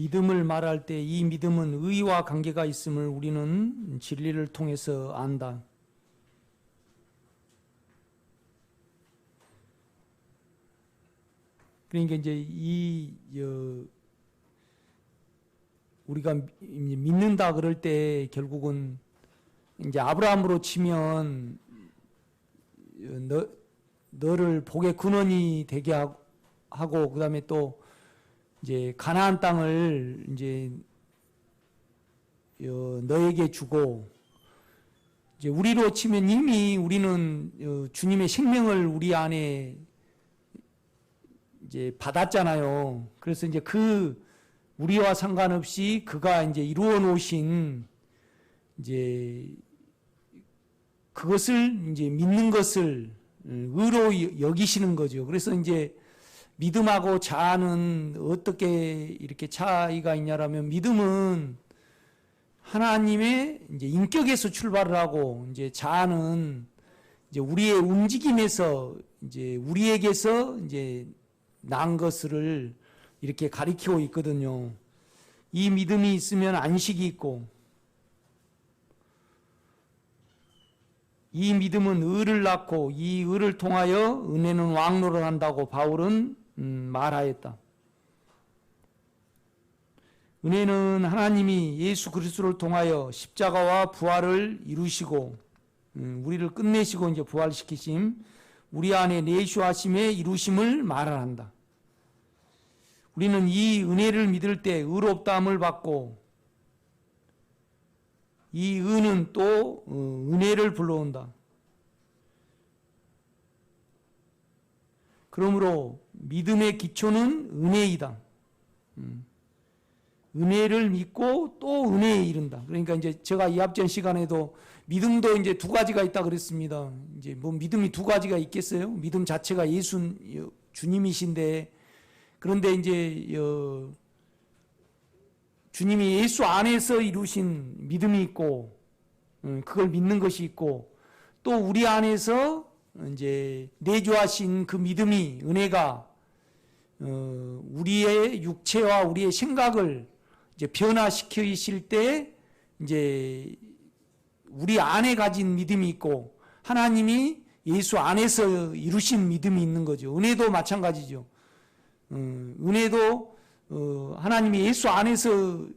믿음을 말할 때 이 믿음은 의와 관계가 있음을 우리는 진리를 통해서 안다. 그러니까 이제 우리가 믿는다 그럴 때 결국은 이제 아브라함으로 치면 너를 복의 근원이 되게 하고 그다음에 또 이제 가나안 땅을 이제 너에게 주고 이제 우리로 치면 이미 우리는 주님의 생명을 우리 안에 이제 받았잖아요. 그래서 이제 그 우리와 상관없이 그가 이제 이루어 놓으신 이제 그것을 이제 믿는 것을 의로 여기시는 거죠. 그래서 이제 믿음하고 자아는 어떻게 이렇게 차이가 있냐라면 믿음은 하나님의 이제 인격에서 출발을 하고 이제 자아는 이제 우리의 움직임에서 이제 우리에게서 이제 난 것을 이렇게 가리키고 있거든요. 이 믿음이 있으면 안식이 있고 이 믿음은 의를 낳고 이 의를 통하여 은혜는 왕노를 한다고 바울은 말하였다. 은혜는 하나님이 예수 그리스도를 통하여 십자가와 부활을 이루시고 우리를 끝내시고 이제 부활시키심 우리 안에 내주하심의 이루심을 말한다. 우리는 이 은혜를 믿을 때 의롭다함을 받고 이 의는 또 은혜를 불러온다. 그러므로 믿음의 기초는 은혜이다. 은혜를 믿고 또 은혜에 이른다. 그러니까 이제 제가 이 앞전 시간에도 믿음도 이제 두 가지가 있다 그랬습니다. 이제 뭐 믿음이 두 가지가 있겠어요? 믿음 자체가 예수 주님이신데 그런데 이제 주님이 예수 안에서 이루신 믿음이 있고 그걸 믿는 것이 있고 또 우리 안에서 이제 내주하신 그 믿음이 은혜가 우리의 육체와 우리의 생각을 이제 변화시키실 때 이제 우리 안에 가진 믿음이 있고 하나님이 예수 안에서 이루신 믿음이 있는 거죠. 은혜도 마찬가지죠. 은혜도 하나님이 예수 안에서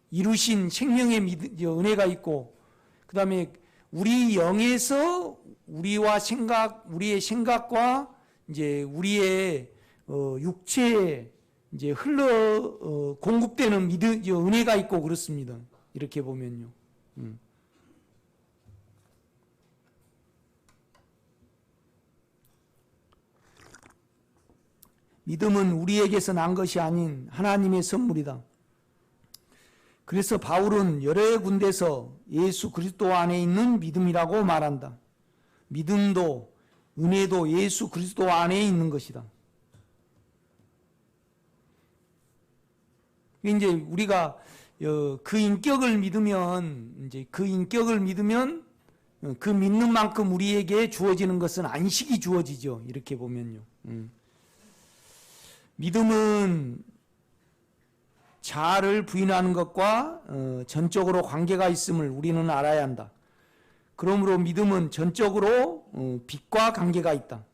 이루신 생명의 은혜가 있고 그 다음에 우리 영에서 우리의 생각과 이제 우리의 육체에 이제 공급되는 은혜가 있고 그렇습니다. 이렇게 보면요. 믿음은 우리에게서 난 것이 아닌 하나님의 선물이다. 그래서 바울은 여러 군데서 예수 그리스도 안에 있는 믿음이라고 말한다. 믿음도 은혜도 예수 그리스도 안에 있는 것이다. 이제 우리가 그 인격을 믿으면 그 믿는 만큼 우리에게 주어지는 것은 안식이 주어지죠. 이렇게 보면요. 믿음은 자아를 부인하는 것과 전적으로 관계가 있음을 우리는 알아야 한다. 그러므로 믿음은 전적으로 빛과 관계가 있다.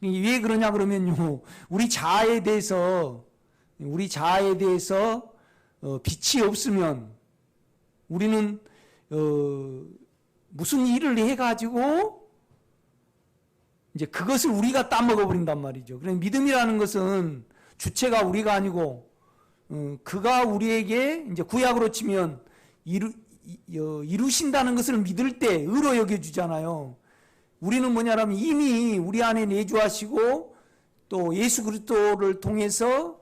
왜 그러냐 그러면요. 우리 자아에 대해서 빛이 없으면 우리는 무슨 일을 해가지고 이제 그것을 우리가 따먹어 버린단 말이죠. 그러니까 믿음이라는 것은 주체가 우리가 아니고 그가 우리에게 이제 구약으로 치면 이루신다는 것을 믿을 때 의로 여겨주잖아요. 우리는 뭐냐라면 이미 우리 안에 내주하시고 또 예수 그리스도를 통해서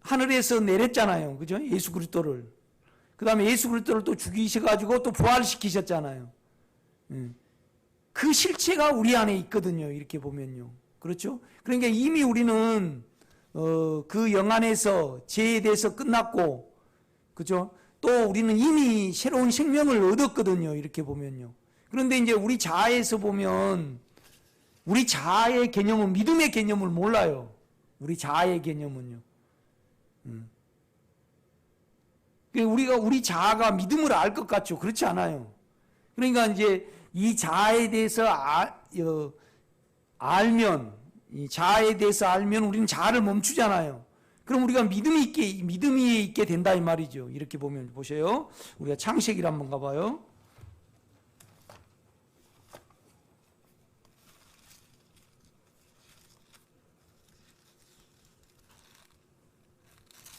하늘에서 내렸잖아요. 그죠? 예수 그리스도를. 그 다음에 예수 그리스도를 또 죽이셔가지고 또 부활시키셨잖아요. 그 실체가 우리 안에 있거든요. 이렇게 보면요. 그렇죠? 그러니까 이미 우리는 그 영 안에서 죄에 대해서 끝났고, 그죠? 또 우리는 이미 새로운 생명을 얻었거든요. 이렇게 보면요. 그런데 이제 우리 자아에서 보면 우리 자아의 개념은 믿음의 개념을 몰라요. 우리 자아의 개념은요. 우리 자아가 믿음을 알 것 같죠. 그렇지 않아요. 그러니까 이제 이 자아에 대해서 알면, 이 자아에 대해서 알면 우리는 자아를 멈추잖아요. 그럼 우리가 믿음이 있게 된다 이 말이죠. 이렇게 보면 보세요. 우리가 창세기를 한번 가봐요.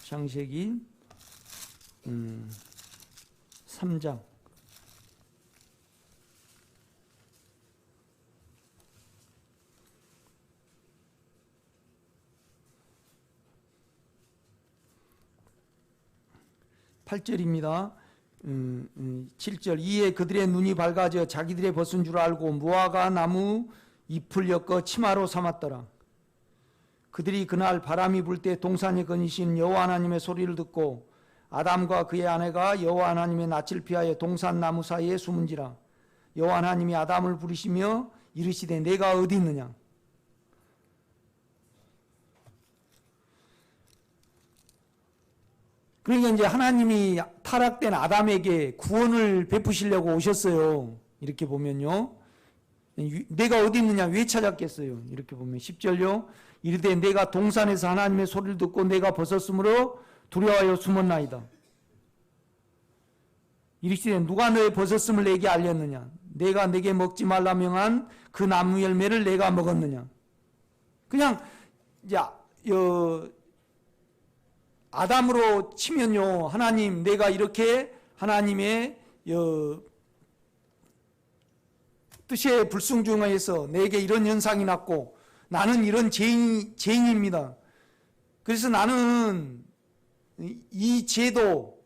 창세기 3장. (8절입니다) 7절. 이에 그들의 눈이 밝아져 자기들의 벗은 줄 알고 무화과 나무 잎을 엮어 치마로 삼았더라. 그들이 그날 바람이 불 때 동산에 거니신 여호와 하나님의 소리를 듣고 아담과 그의 아내가 여호와 하나님의 낯을 피하여 동산 나무 사이에 숨은지라. 여호와 하나님이 아담을 부르시며 이르시되 내가 어디 있느냐. 그러니까 이제 하나님이 타락된 아담에게 구원을 베푸시려고 오셨어요. 이렇게 보면요. 내가 어디 있느냐 왜 찾았겠어요. 이렇게 보면 10절요. 이르되 내가 동산에서 하나님의 소리를 듣고 내가 벗었으므로 두려워하여 숨었나이다. 이르시되 누가 너의 벗었음을 내게 알렸느냐. 내가 내게 먹지 말라 명한 그 나무 열매를 내가 먹었느냐. 그냥 이제 아담으로 치면요. 하나님 내가 이렇게 하나님의 뜻에 불순종해서 내게 이런 현상이 났고 나는 이런 죄인입니다. 그래서 나는 이 죄도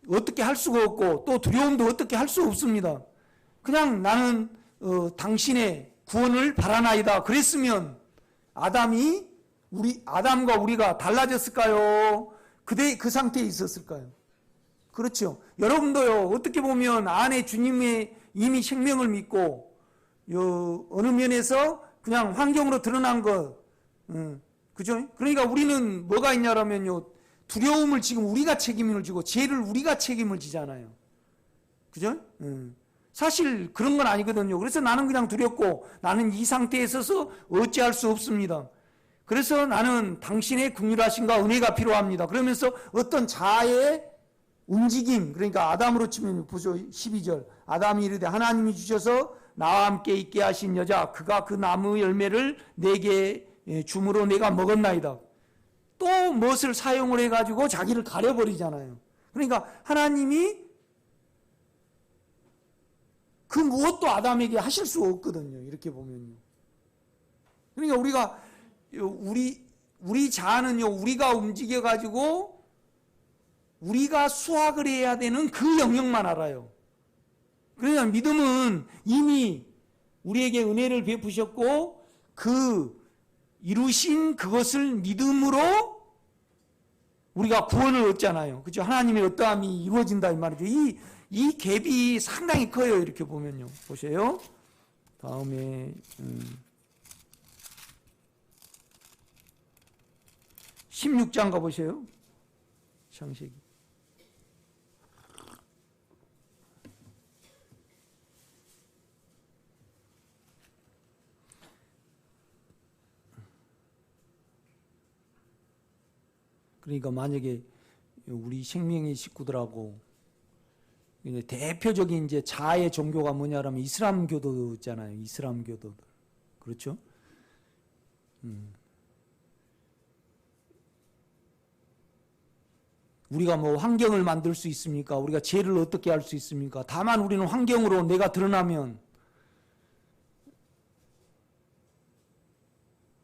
어떻게 할 수가 없고 또 두려움도 어떻게 할 수 없습니다. 그냥 나는 당신의 구원을 바라나이다. 그랬으면 아담과 우리가 달라졌을까요? 그 상태에 있었을까요? 그렇죠. 여러분도요. 어떻게 보면 안에 주님의 이미 생명을 믿고 어느 면에서 그냥 환경으로 드러난 것, 그죠? 그러니까 우리는 뭐가 있냐라면요. 두려움을 지금 우리가 책임을 지고 죄를 우리가 책임을 지잖아요. 그죠? 사실 그런 건 아니거든요. 그래서 나는 그냥 두렵고 나는 이 상태에 있어서 어찌할 수 없습니다. 그래서 나는 당신의 긍휼하심과 은혜가 필요합니다. 그러면서 어떤 자아의 움직임, 그러니까 아담으로 치면 보죠. 12절. 아담이 이르되 하나님이 주셔서 나와 함께 있게 하신 여자 그가 그 나무 열매를 내게 주므로 내가 먹었나이다. 또 무엇을 사용을 해가지고 자기를 가려버리잖아요. 그러니까 하나님이 그 무엇도 아담에게 하실 수 없거든요. 이렇게 보면요. 그러니까 우리 자아는요. 우리가 움직여가지고 우리가 수확을 해야 되는 그 영역만 알아요. 그러니까 믿음은 이미 우리에게 은혜를 베푸셨고 그 이루신 그것을 믿음으로 우리가 구원을 얻잖아요. 그렇죠? 하나님의 어떠함이 이루어진다 이 말이죠. 이 갭이 상당히 커요. 이렇게 보면요. 보세요. 다음에 16장 가보세요. 창세기. 그러니까 만약에 우리 생명의 식구들하고 대표적인 이제 자아의 종교가 뭐냐라면 이슬람 교도 있잖아요. 이슬람 교도들. 그렇죠? 우리가 뭐 환경을 만들 수 있습니까? 우리가 죄를 어떻게 할 수 있습니까? 다만 우리는 환경으로 내가 드러나면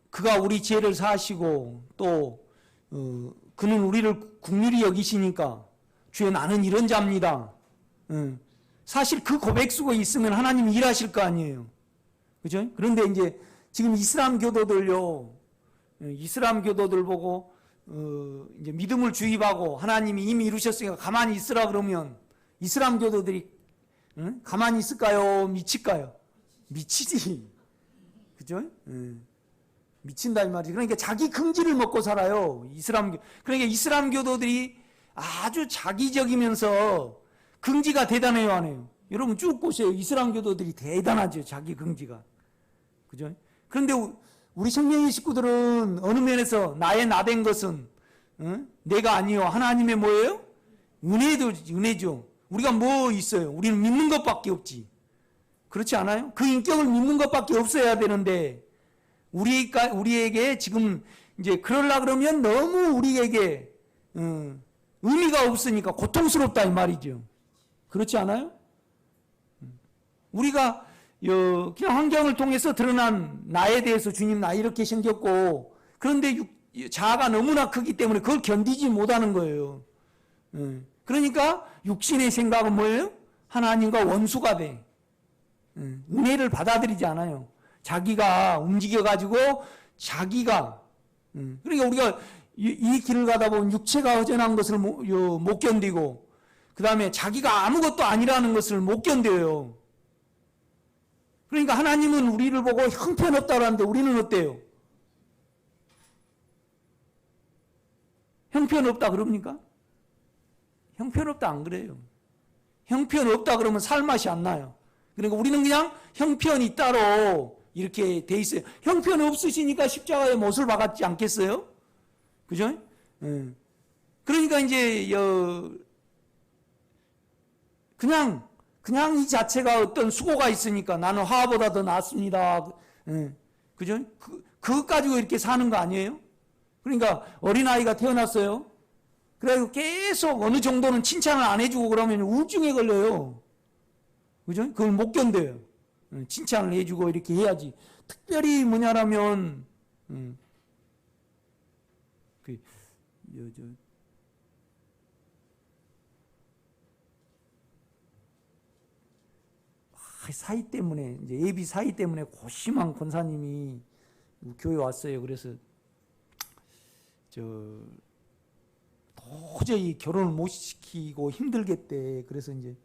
그가 우리 죄를 사하시고 또 그는 우리를 긍휼히 여기시니까 주여 나는 이런 자입니다. 사실 그 고백수가 있으면 하나님이 일하실 거 아니에요. 그죠? 그런데 이제 지금 이슬람 교도들요. 이슬람 교도들 보고 이제 믿음을 주입하고 하나님이 이미 이루셨으니까 가만히 있으라 그러면 이슬람 교도들이 가만히 있을까요? 미칠까요? 미치지. 그죠? 미친다 이 말이지. 그러니까 자기 긍지를 먹고 살아요. 그러니까 이슬람교도들이 아주 자기적이면서 긍지가 대단해요, 안 해요? 여러분 쭉 보세요. 이슬람교도들이 대단하죠, 자기 긍지가. 그죠? 그런데 우리 생명의 식구들은 어느 면에서 나의 나된 것은 내가 아니요 하나님의 뭐예요? 은혜죠. 우리가 뭐 있어요? 우리는 믿는 것밖에 없지. 그렇지 않아요? 그 인격을 믿는 것밖에 없어야 되는데 우리에게 지금 이제 그러려 그러면 너무 우리에게 의미가 없으니까 고통스럽다 이 말이죠. 그렇지 않아요? 우리가 그냥 환경을 통해서 드러난 나에 대해서 주님 나 이렇게 생겼고 그런데 자아가 너무나 크기 때문에 그걸 견디지 못하는 거예요. 그러니까 육신의 생각은 뭐예요? 하나님과 원수가 돼. 은혜를 받아들이지 않아요. 자기가 움직여가지고 자기가 그러니까 우리가 이 길을 가다 보면 육체가 허전한 것을 못 견디고 그 다음에 자기가 아무것도 아니라는 것을 못 견뎌요. 그러니까 하나님은 우리를 보고 형편없다고 하는데 우리는 어때요? 형편없다 그럽니까? 형편없다 안 그래요. 형편없다 그러면 살맛이 안 나요. 그러니까 우리는 그냥 형편이 따로 이렇게 돼 있어요. 형편 없으시니까 십자가에 못을 박았지 않겠어요? 그죠? 그러니까 이제 그냥 이 자체가 어떤 수고가 있으니까 나는 화보다 더 낫습니다. 그죠? 그것 가지고 이렇게 사는 거 아니에요? 그러니까 어린아이가 태어났어요. 그래서 계속 어느 정도는 칭찬을 안 해주고 그러면 우울증에 걸려요. 그죠? 그걸 못 견뎌요. 칭찬을 해주고 이렇게 해야지. 특별히 뭐냐라면, 사이 때문에, 이제 예비 사이 때문에 고심한 권사님이 교회 왔어요. 그래서, 도저히 결혼을 못 시키고 힘들겠대. 그래서 이제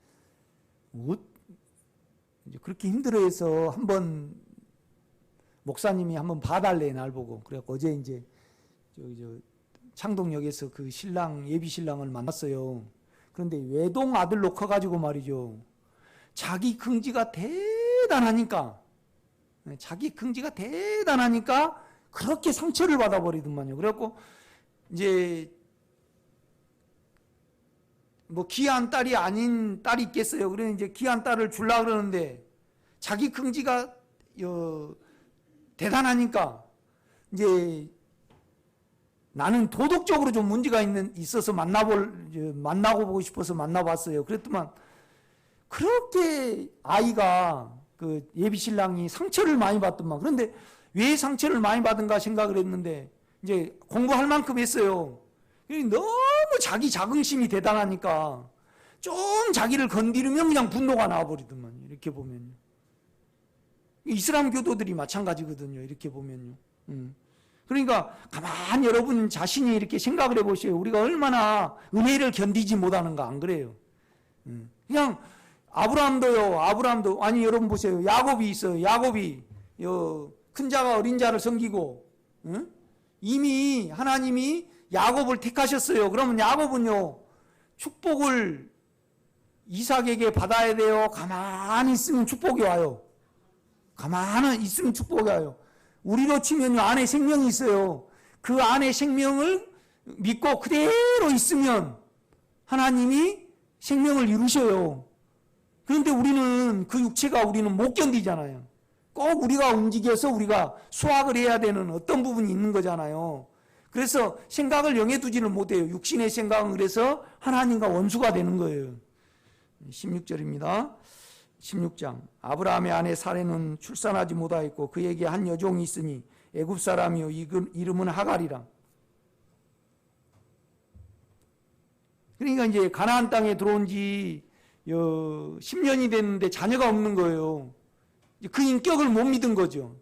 그렇게 힘들어해서 한번 목사님이 한번 봐달래 날 보고. 그래갖고 어제 이제 창동역에서 그 신랑 예비 신랑을 만났어요. 그런데 외동 아들로 커가지고 말이죠. 자기 긍지가 대단하니까 그렇게 상처를 받아버리더만요. 그래갖고 이제 뭐 귀한 딸이 아닌 딸이 있겠어요. 그래 이제 귀한 딸을 주려고 그러는데 자기 긍지가 대단하니까 이제 나는 도덕적으로 좀 문제가 있어서 만나고 보고 싶어서 만나봤어요. 그랬더만 그렇게 아이가 그 예비 신랑이 상처를 많이 받더만. 그런데 왜 상처를 많이 받은가 생각을 했는데 이제 공부할 만큼 했어요. 너무 자기 자긍심이 대단하니까 좀 자기를 건드리면 그냥 분노가 나와버리더만요. 이렇게 보면요. 이슬람 교도들이 마찬가지거든요. 이렇게 보면요. 그러니까 가만히 여러분 자신이 이렇게 생각을 해보세요. 우리가 얼마나 은혜를 견디지 못하는가. 안 그래요? 그냥 아브라함도 아니 여러분 보세요. 야곱이 있어요. 야곱이 큰 자가 어린 자를 섬기고 이미 하나님이 야곱을 택하셨어요. 그러면 야곱은요 축복을 이삭에게 받아야 돼요. 가만히 있으면 축복이 와요. 가만히 있으면 축복이 와요. 우리로 치면 안에 생명이 있어요. 그 안에 생명을 믿고 그대로 있으면 하나님이 생명을 이루셔요. 그런데 우리는 그 육체가 우리는 못 견디잖아요. 꼭 우리가 움직여서 우리가 수확을 해야 되는 어떤 부분이 있는 거잖아요. 그래서 생각을 영해 두지는 못해요. 육신의 생각은 그래서 하나님과 원수가 되는 거예요. 16절입니다. 16장 아브라함의 아내 사레는 출산하지 못하였고 그에게 한 여종이 있으니 애굽 사람이요 이름은 하갈이라. 그러니까 이제 가나안 땅에 들어온 지 10년이 됐는데 자녀가 없는 거예요. 그 인격을 못 믿은 거죠.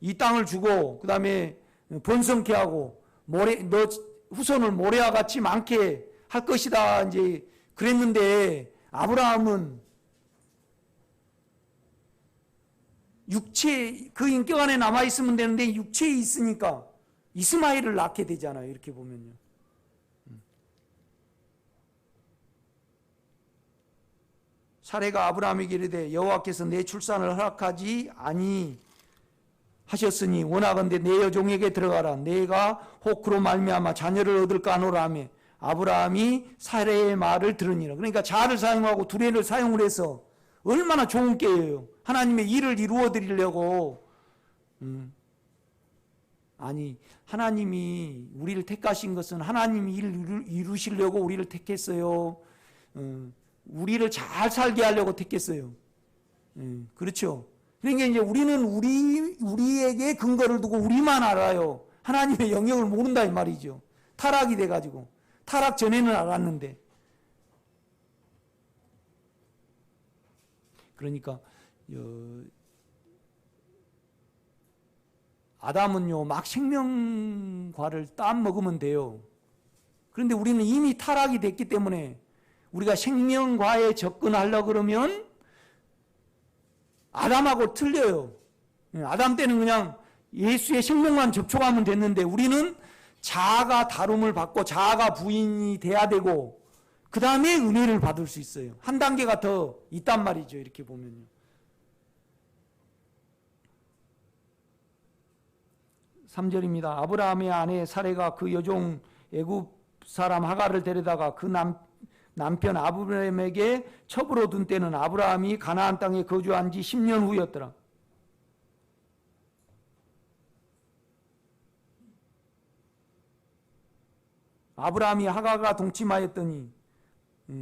이 땅을 주고 그 다음에 번성케 하고 너 후손을 모래와 같이 많게 할 것이다 이제 그랬는데 아브라함은 육체, 그 인격 안에 남아있으면 되는데 육체에 있으니까 이스마엘을 낳게 되잖아요. 이렇게 보면요. 사레가 아브라함에게 이르되 여호와께서 내 출산을 허락하지 아니하셨으니 원하건대 내 여종에게 들어가라. 내가 혹 그로 말미암아 자녀를 얻을까 하노라 하며 아브라함이 사레의 말을 들으니라. 그러니까 자를 사용하고 두레를 사용을 해서 얼마나 좋은 깨예요. 하나님의 일을 이루어 드리려고. 아니, 하나님이 우리를 택하신 것은 하나님이 일을 이루시려고 우리를 택했어요. 우리를 잘 살게 하려고 택했어요. 그렇죠. 그러니까 이제 우리는 우리에게 근거를 두고 우리만 알아요. 하나님의 영역을 모른다 이 말이죠. 타락이 돼가지고. 타락 전에는 알았는데. 그러니까 아담은요 막 생명과를 딱 먹으면 돼요. 그런데 우리는 이미 타락이 됐기 때문에 우리가 생명과에 접근하려고 그러면 아담하고 틀려요. 아담 때는 그냥 예수의 생명만 접촉하면 됐는데 우리는 자아가 다룸을 받고 자아가 부인이 돼야 되고 그 다음에 은혜를 받을 수 있어요. 한 단계가 더 있단 말이죠. 이렇게 보면요. 3절입니다. 아브라함의 아내 사레가 그 여종 애굽 사람 하갈을 데려다가 그 남편 아브라함에게 첩으로 둔 때는 아브라함이 가나안 땅에 거주한 지 10년 후였더라. 아브라함이 하갈과 동침하였더니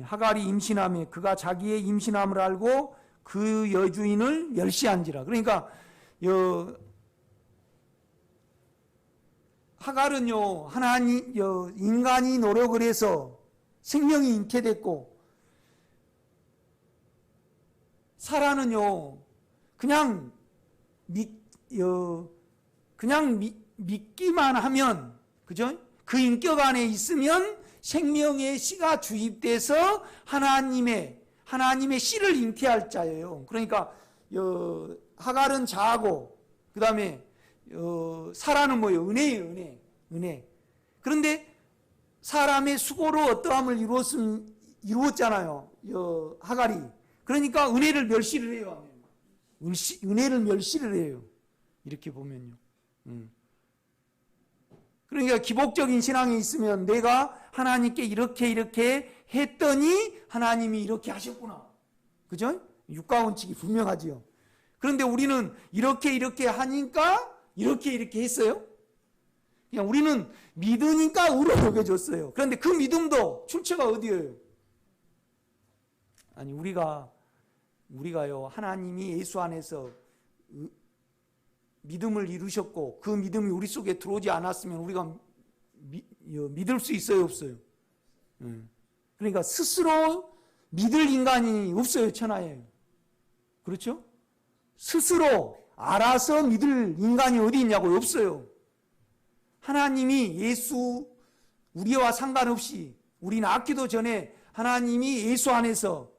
하갈이 임신하며 그가 자기의 임신함을 알고 그 여주인을 멸시한지라. 그러니까 하갈은요 하나님 인간이 노력을 해서 생명이 잉태됐고 사라는요 그냥 믿기만 하면 그죠? 그 인격 안에 있으면 생명의 씨가 주입돼서 하나님의 씨를 잉태할 자예요. 그러니까 하갈은 자하고 그 다음에 사라는 뭐예요? 은혜예요. 은혜. 그런데 사람의 수고로 어떠함을 이루었잖아요. 하갈이. 그러니까 은혜를 멸시를 해요. 은혜를 멸시를 해요. 이렇게 보면요. 그러니까 기복적인 신앙이 있으면 내가 하나님께 이렇게 했더니 하나님이 이렇게 하셨구나. 그죠? 육가원칙이 분명하지요. 그런데 우리는 이렇게 하니까 이렇게 했어요. 그냥 우리는 믿으니까 의로 여겨졌어요. 그런데 그 믿음도 출처가 어디예요? 아니 우리가요 하나님이 예수 안에서 믿음을 이루셨고 그 믿음이 우리 속에 들어오지 않았으면 우리가 믿을 수 있어요, 없어요? 그러니까 스스로 믿을 인간이 없어요, 천하에. 그렇죠? 스스로 알아서 믿을 인간이 어디 있냐고요? 없어요. 하나님이 예수 우리와 상관없이 우리는 낳기도 전에 하나님이 예수 안에서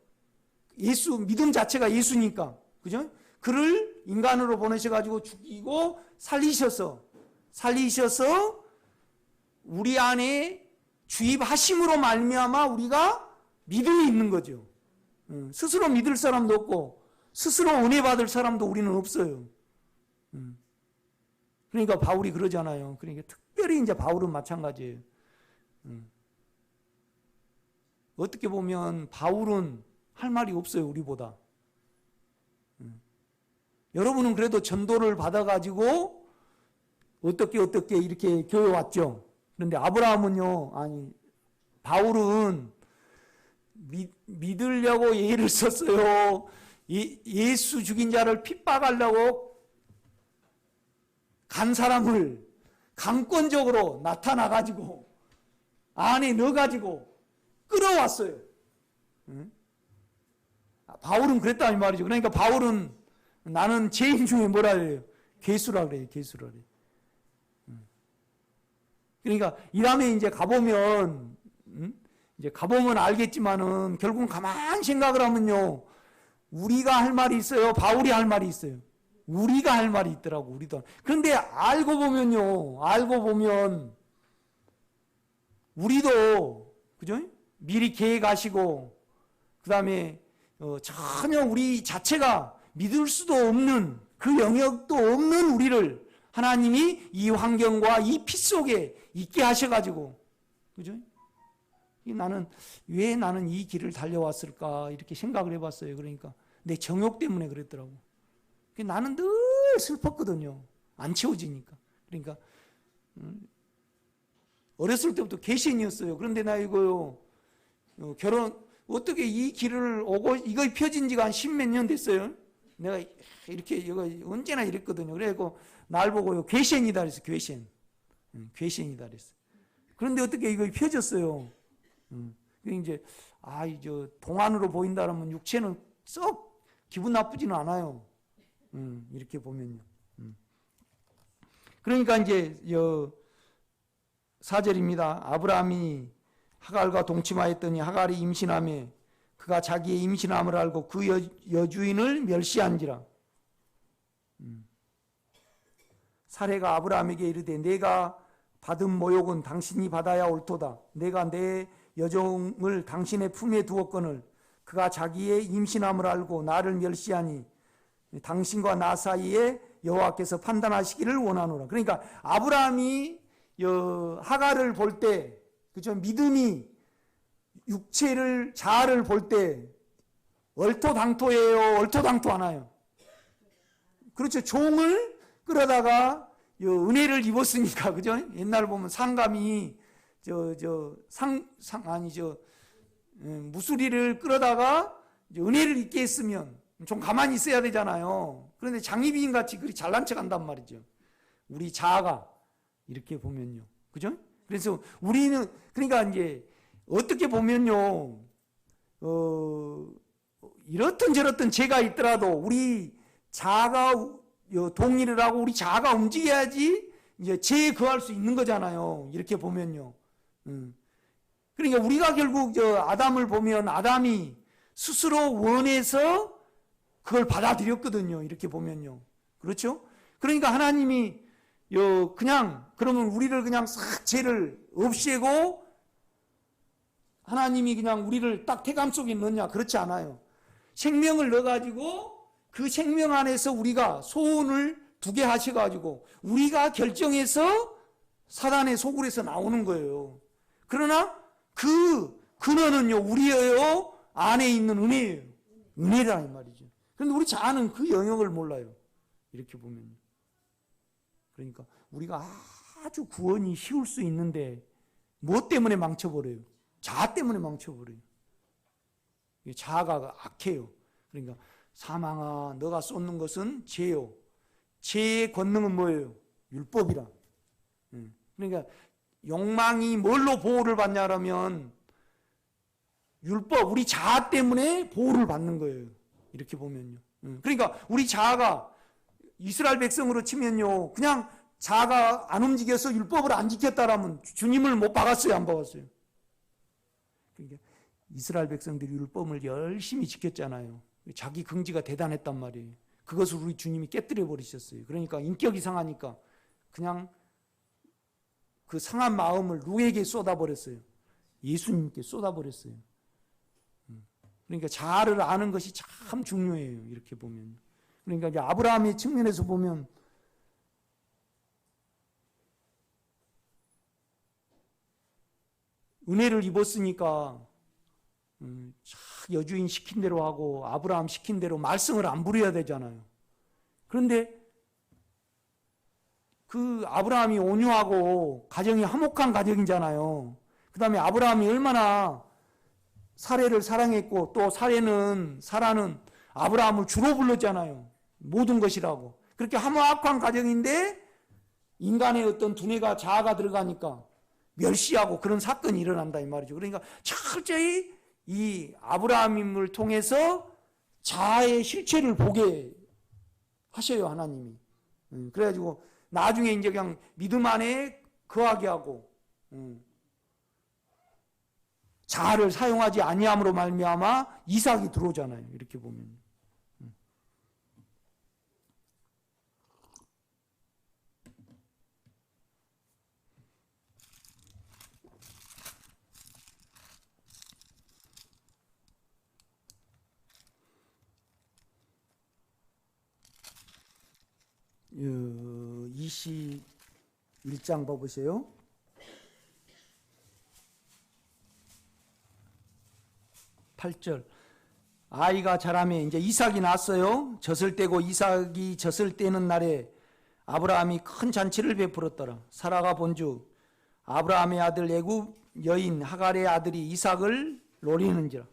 예수 믿음 자체가 예수니까 그죠? 그를 인간으로 보내셔가지고 죽이고 살리셔서 우리 안에 주입하심으로 말미암아 우리가 믿음이 있는 거죠. 스스로 믿을 사람도 없고 스스로 은혜 받을 사람도 우리는 없어요. 그러니까 바울이 그러잖아요. 그러니까 특별히 이제 바울은 마찬가지예요. 어떻게 보면 바울은 할 말이 없어요, 우리보다. 여러분은 그래도 전도를 받아가지고 어떻게 이렇게 교회 왔죠. 그런데 아브라함은요, 바울은 믿으려고 예를 썼어요. 예수 죽인 자를 핍박하려고 간 사람을 강권적으로 나타나가지고 안에 넣어가지고 끌어왔어요. 바울은 그랬다 이 말이죠. 그러니까 바울은 나는 죄인 중에 뭐라 그래요? 괴수라 그래요. 괴수라 그래요. 그러니까 이 다음에 이제 가보면 알겠지만은 결국은 가만히 생각을 하면요. 우리가 할 말이 있어요. 바울이 할 말이 있어요. 우리가 할 말이 있더라고, 우리도. 그런데 알고 보면 우리도, 그죠? 미리 계획하시고, 그 다음에 전혀 우리 자체가 믿을 수도 없는, 그 영역도 없는 우리를 하나님이 이 환경과 이 피 속에 있게 하셔가지고, 그죠? 왜 나는 이 길을 달려왔을까 이렇게 생각을 해봤어요. 그러니까 내 정욕 때문에 그랬더라고. 나는 늘 슬펐거든요. 안 채워지니까. 그러니까 어렸을 때부터 개신이었어요. 그런데 나 이거요, 결혼 어떻게 이 길을 오고 이거 펴진 지가 한 10몇 년 됐어요. 내가 이렇게 이거 언제나 이랬거든요. 그래갖고 날 보고요, 괴신이다 그랬어. 괴신이다 그랬어. 그런데 어떻게 이거 펴졌어요. 이제 이제 동안으로 보인다 그러면 육체는 썩 기분 나쁘지는 않아요. 이렇게 보면요. 그러니까 이제 4절입니다. 아브라함이 하갈과 동침하였더니 하갈이 임신하며 그가 자기의 임신함을 알고 그 여주인을 멸시한지라. 사례가 아브라함에게 이르되 내가 받은 모욕은 당신이 받아야 옳도다. 내가 내 여종을 당신의 품에 두었거늘 그가 자기의 임신함을 알고 나를 멸시하니 당신과 나 사이에 여호와께서 판단하시기를 원하노라. 그러니까 아브라함이 하갈을 볼 때, 그죠? 믿음이 육체를, 자아를 볼 때 얼토당토해요? 얼토당토 않아요? 그렇죠. 종을 끌어다가 은혜를 입었으니까, 그죠? 옛날 보면 상감이 무수리를 끌어다가 은혜를 입게 했으면 좀 가만히 있어야 되잖아요. 그런데 장희빈 같이 그리 잘난 척 한단 말이죠. 우리 자아가 이렇게 보면요. 그죠? 그래서 우리는, 그러니까 이제 어떻게 보면요, 이렇든 저렇든 죄가 있더라도 우리 자아가 동의를 하고 우리 자아가 움직여야지 이제 죄에 거할 수 있는 거잖아요. 이렇게 보면요. 그러니까 우리가 결국 아담을 보면 아담이 스스로 원해서 그걸 받아들였거든요. 이렇게 보면요. 그렇죠? 그러니까 하나님이 그냥 그러면 우리를 그냥 싹 죄를 없애고 하나님이 그냥 우리를 딱 태감 속에 넣냐? 그렇지 않아요. 생명을 넣어가지고 그 생명 안에서 우리가 소원을 두게 하셔가지고 우리가 결정해서 사단의 소굴에서 나오는 거예요. 그러나 그 근원은요, 우리의 안에 있는 은혜예요. 은혜라는 말이죠. 그런데 우리 자아는 그 영역을 몰라요. 이렇게 보면. 그러니까 우리가 아주 구원이 쉬울 수 있는데 뭐 때문에 망쳐버려요? 자아 때문에 망쳐버려요. 자아가 악해요. 그러니까 사망아 너가 쏟는 것은 죄요. 죄의 권능은 뭐예요? 율법이라. 그러니까 욕망이 뭘로 보호를 받냐라면 율법, 우리 자아 때문에 보호를 받는 거예요. 이렇게 보면요. 그러니까 우리 자아가 이스라엘 백성으로 치면요, 그냥 자아가 안 움직여서 율법을 안 지켰다라면 주님을 못 박았어요, 안 박았어요? 그러니까 이스라엘 백성들이 율법을 열심히 지켰잖아요. 자기 긍지가 대단했단 말이에요. 그것을 우리 주님이 깨뜨려 버리셨어요. 그러니까 인격이 상하니까 그냥 그 상한 마음을 누구에게 쏟아버렸어요? 예수님께 쏟아버렸어요. 그러니까 자아를 아는 것이 참 중요해요. 이렇게 보면. 그러니까 이제 아브라함의 측면에서 보면 은혜를 입었으니까 여주인 시킨 대로 하고 아브라함 시킨 대로 말썽을 안 부려야 되잖아요. 그런데 그 아브라함이 온유하고 가정이 화목한 가정이잖아요. 그 다음에 아브라함이 얼마나 사례를 사랑했고 또 사라는 아브라함을 주로 불렀잖아요. 모든 것이라고. 그렇게 화목한 가정인데 인간의 어떤 두뇌가 자아가 들어가니까 멸시하고 그런 사건이 일어난다 이 말이죠. 그러니까 철저히 이 아브라함을 통해서 자아의 실체를 보게 하셔요, 하나님이. 그래가지고 나중에 이제 그냥 믿음 안에 거하게 하고 자아를 사용하지 아니함으로 말미암아 이삭이 들어오잖아요. 이렇게 보면. 21장 봐보세요. 8절. 아이가 자라매 이제 이삭이 낳았어요. 젖을 떼고 이삭이 젖을 떼는 날에 아브라함이 큰 잔치를 베풀었더라. 사라가 본즉 아브라함의 아들 애굽 여인 하갈의 아들이 이삭을 노리는지라.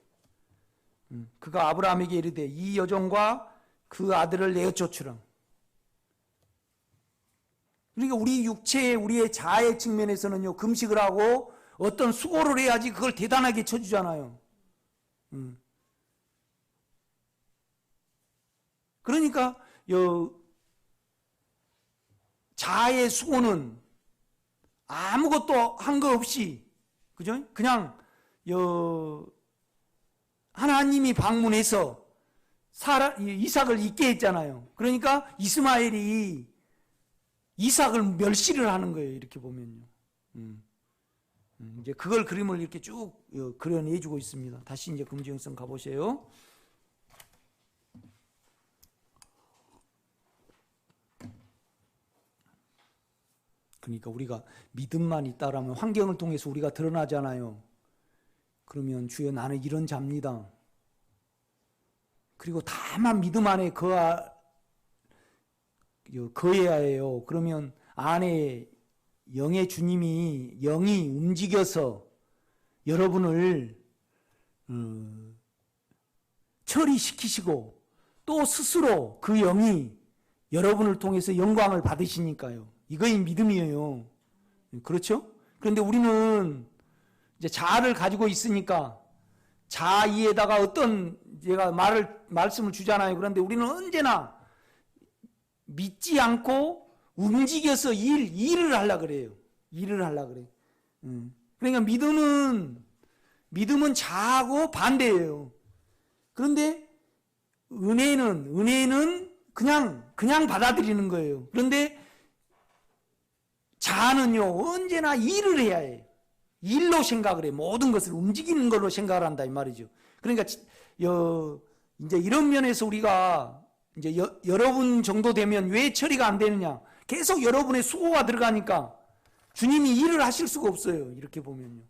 그가 아브라함에게 이르되 이 여종과 그 아들을 내어 쫓으라. 그러니까 우리 육체의 우리의 자아의 측면에서는요, 금식을 하고 어떤 수고를 해야지 그걸 대단하게 쳐주잖아요. 그러니까 자아의 수고는 아무것도 한 거 없이, 그죠? 그냥 하나님이 방문해서 이삭을 잊게 했잖아요. 그러니까 이스마엘이 이삭을 멸시를 하는 거예요. 이렇게 보면요. 이제 그걸 그림을 이렇게 쭉 그려내주고 있습니다. 다시 이제 금지영성 가보세요. 그러니까 우리가 믿음만 있다라면 환경을 통해서 우리가 드러나잖아요. 그러면 주여 나는 이런 자입니다. 그리고 다만 믿음 안에 거해야 해요. 그러면 안에 영의 주님이 영이 움직여서 여러분을 처리시키시고 또 스스로 그 영이 여러분을 통해서 영광을 받으시니까요. 이거이 믿음이에요. 그렇죠? 그런데 우리는 이제 자아를 가지고 있으니까 자아에다가 어떤 제가 말씀을 주잖아요. 그런데 우리는 언제나 믿지 않고 움직여서 일을 하려고 그래요. 일을 하려고 그래요. 그러니까 믿음은 자아하고 반대예요. 그런데 은혜는 그냥 받아들이는 거예요. 그런데 자아는요, 언제나 일을 해야 해요. 일로 생각을 해요. 모든 것을 움직이는 걸로 생각을 한다, 이 말이죠. 그러니까, 이제 이런 면에서 우리가 이제 여러분 정도 되면 왜 처리가 안 되느냐. 계속 여러분의 수고가 들어가니까 주님이 일을 하실 수가 없어요. 이렇게 보면요.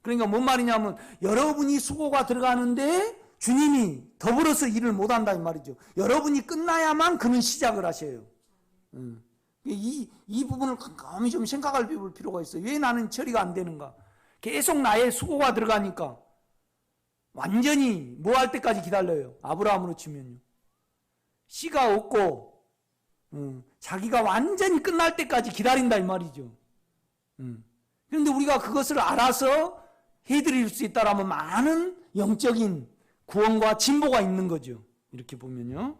그러니까 뭔 말이냐면 여러분이 수고가 들어가는데 주님이 더불어서 일을 못 한다, 이 말이죠. 여러분이 끝나야만 그는 시작을 하셔요. 이 부분을 깜깜이 좀 생각할 필요가 있어요. 왜 나는 처리가 안 되는가? 계속 나의 수고가 들어가니까 완전히 뭐 할 때까지 기다려요? 아브라함으로 치면요. 씨가 없고 자기가 완전히 끝날 때까지 기다린다 이 말이죠. 그런데 우리가 그것을 알아서 해드릴 수 있다라면 많은 영적인 구원과 진보가 있는 거죠. 이렇게 보면요.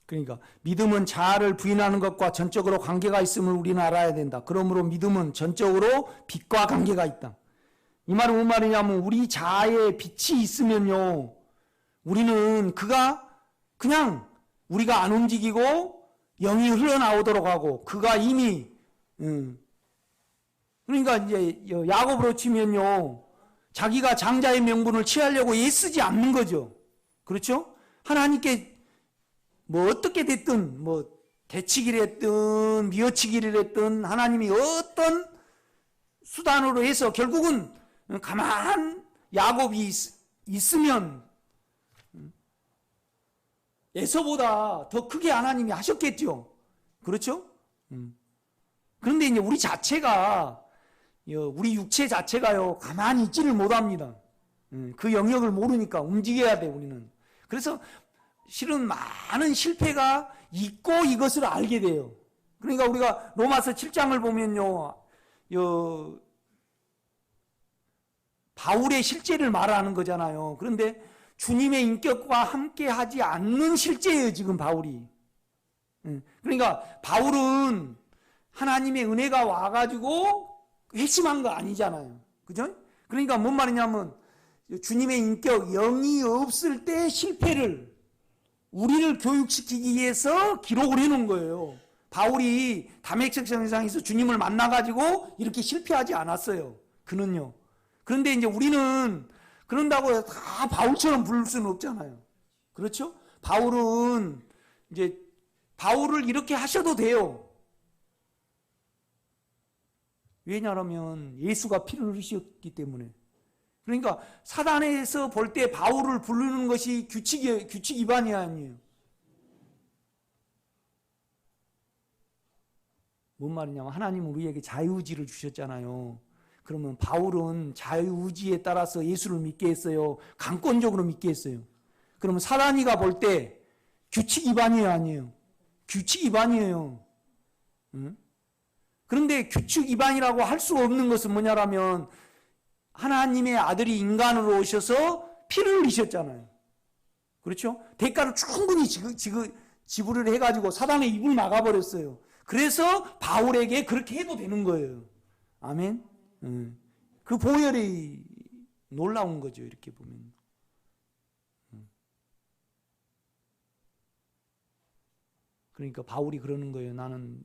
그러니까 믿음은 자아를 부인하는 것과 전적으로 관계가 있음을 우리는 알아야 된다. 그러므로 믿음은 전적으로 빛과 관계가 있다. 이 말은 무슨 말이냐면 우리 자아에 빛이 있으면요, 우리는 그가 그냥 우리가 안 움직이고 영이 흘러나오도록 하고 그가 이미 그러니까 이제 야곱으로 치면요, 자기가 장자의 명분을 취하려고 애쓰지 않는 거죠. 그렇죠? 하나님께 뭐 어떻게 됐든 뭐 대치기를 했든 미어치기를 했든 하나님이 어떤 수단으로 해서 결국은 가만 야곱이 있으면 에서보다 더 크게 하나님이 하셨겠죠. 그렇죠? 그런데 이제 우리 자체가 우리 육체 자체가요 가만히 있지를 못합니다. 그 영역을 모르니까 움직여야 돼 우리는. 그래서 실은 많은 실패가 있고 이것을 알게 돼요. 그러니까 우리가 로마서 7장을 보면요, 바울의 실제를 말하는 거잖아요. 그런데 주님의 인격과 함께 하지 않는 실제예요, 지금 바울이. 그러니까 바울은 하나님의 은혜가 와가지고 회심한 거 아니잖아요. 그죠? 그러니까 뭔 말이냐면 주님의 인격, 영이 없을 때 실패를 우리를 교육시키기 위해서 기록을 해놓은 거예요. 바울이 다메섹 정상에서 주님을 만나가지고 이렇게 실패하지 않았어요. 그는요. 그런데 이제 우리는 그런다고 다 바울처럼 부를 수는 없잖아요. 그렇죠? 바울은 이제 바울을 이렇게 하셔도 돼요. 왜냐하면 예수가 피를 흘리셨기 때문에. 그러니까 사단에서 볼 때 바울을 부르는 것이 규칙 위반이 아니에요. 뭔 말이냐면 하나님은 우리에게 자유의지를 주셨잖아요. 그러면 바울은 자유의지에 따라서 예수를 믿게 했어요? 강권적으로 믿게 했어요? 그러면 사단이가 볼 때 규칙 위반이에요? 아니에요? 규칙 위반이에요. 응? 그런데 규칙 위반이라고 할 수 없는 것은 뭐냐라면 하나님의 아들이 인간으로 오셔서 피를 흘리셨잖아요. 그렇죠? 대가를 충분히 지불을 해가지고 사단의 입을 막아버렸어요. 그래서 바울에게 그렇게 해도 되는 거예요. 아멘? 그 보혈이 놀라운 거죠. 이렇게 보면. 그러니까 바울이 그러는 거예요. 나는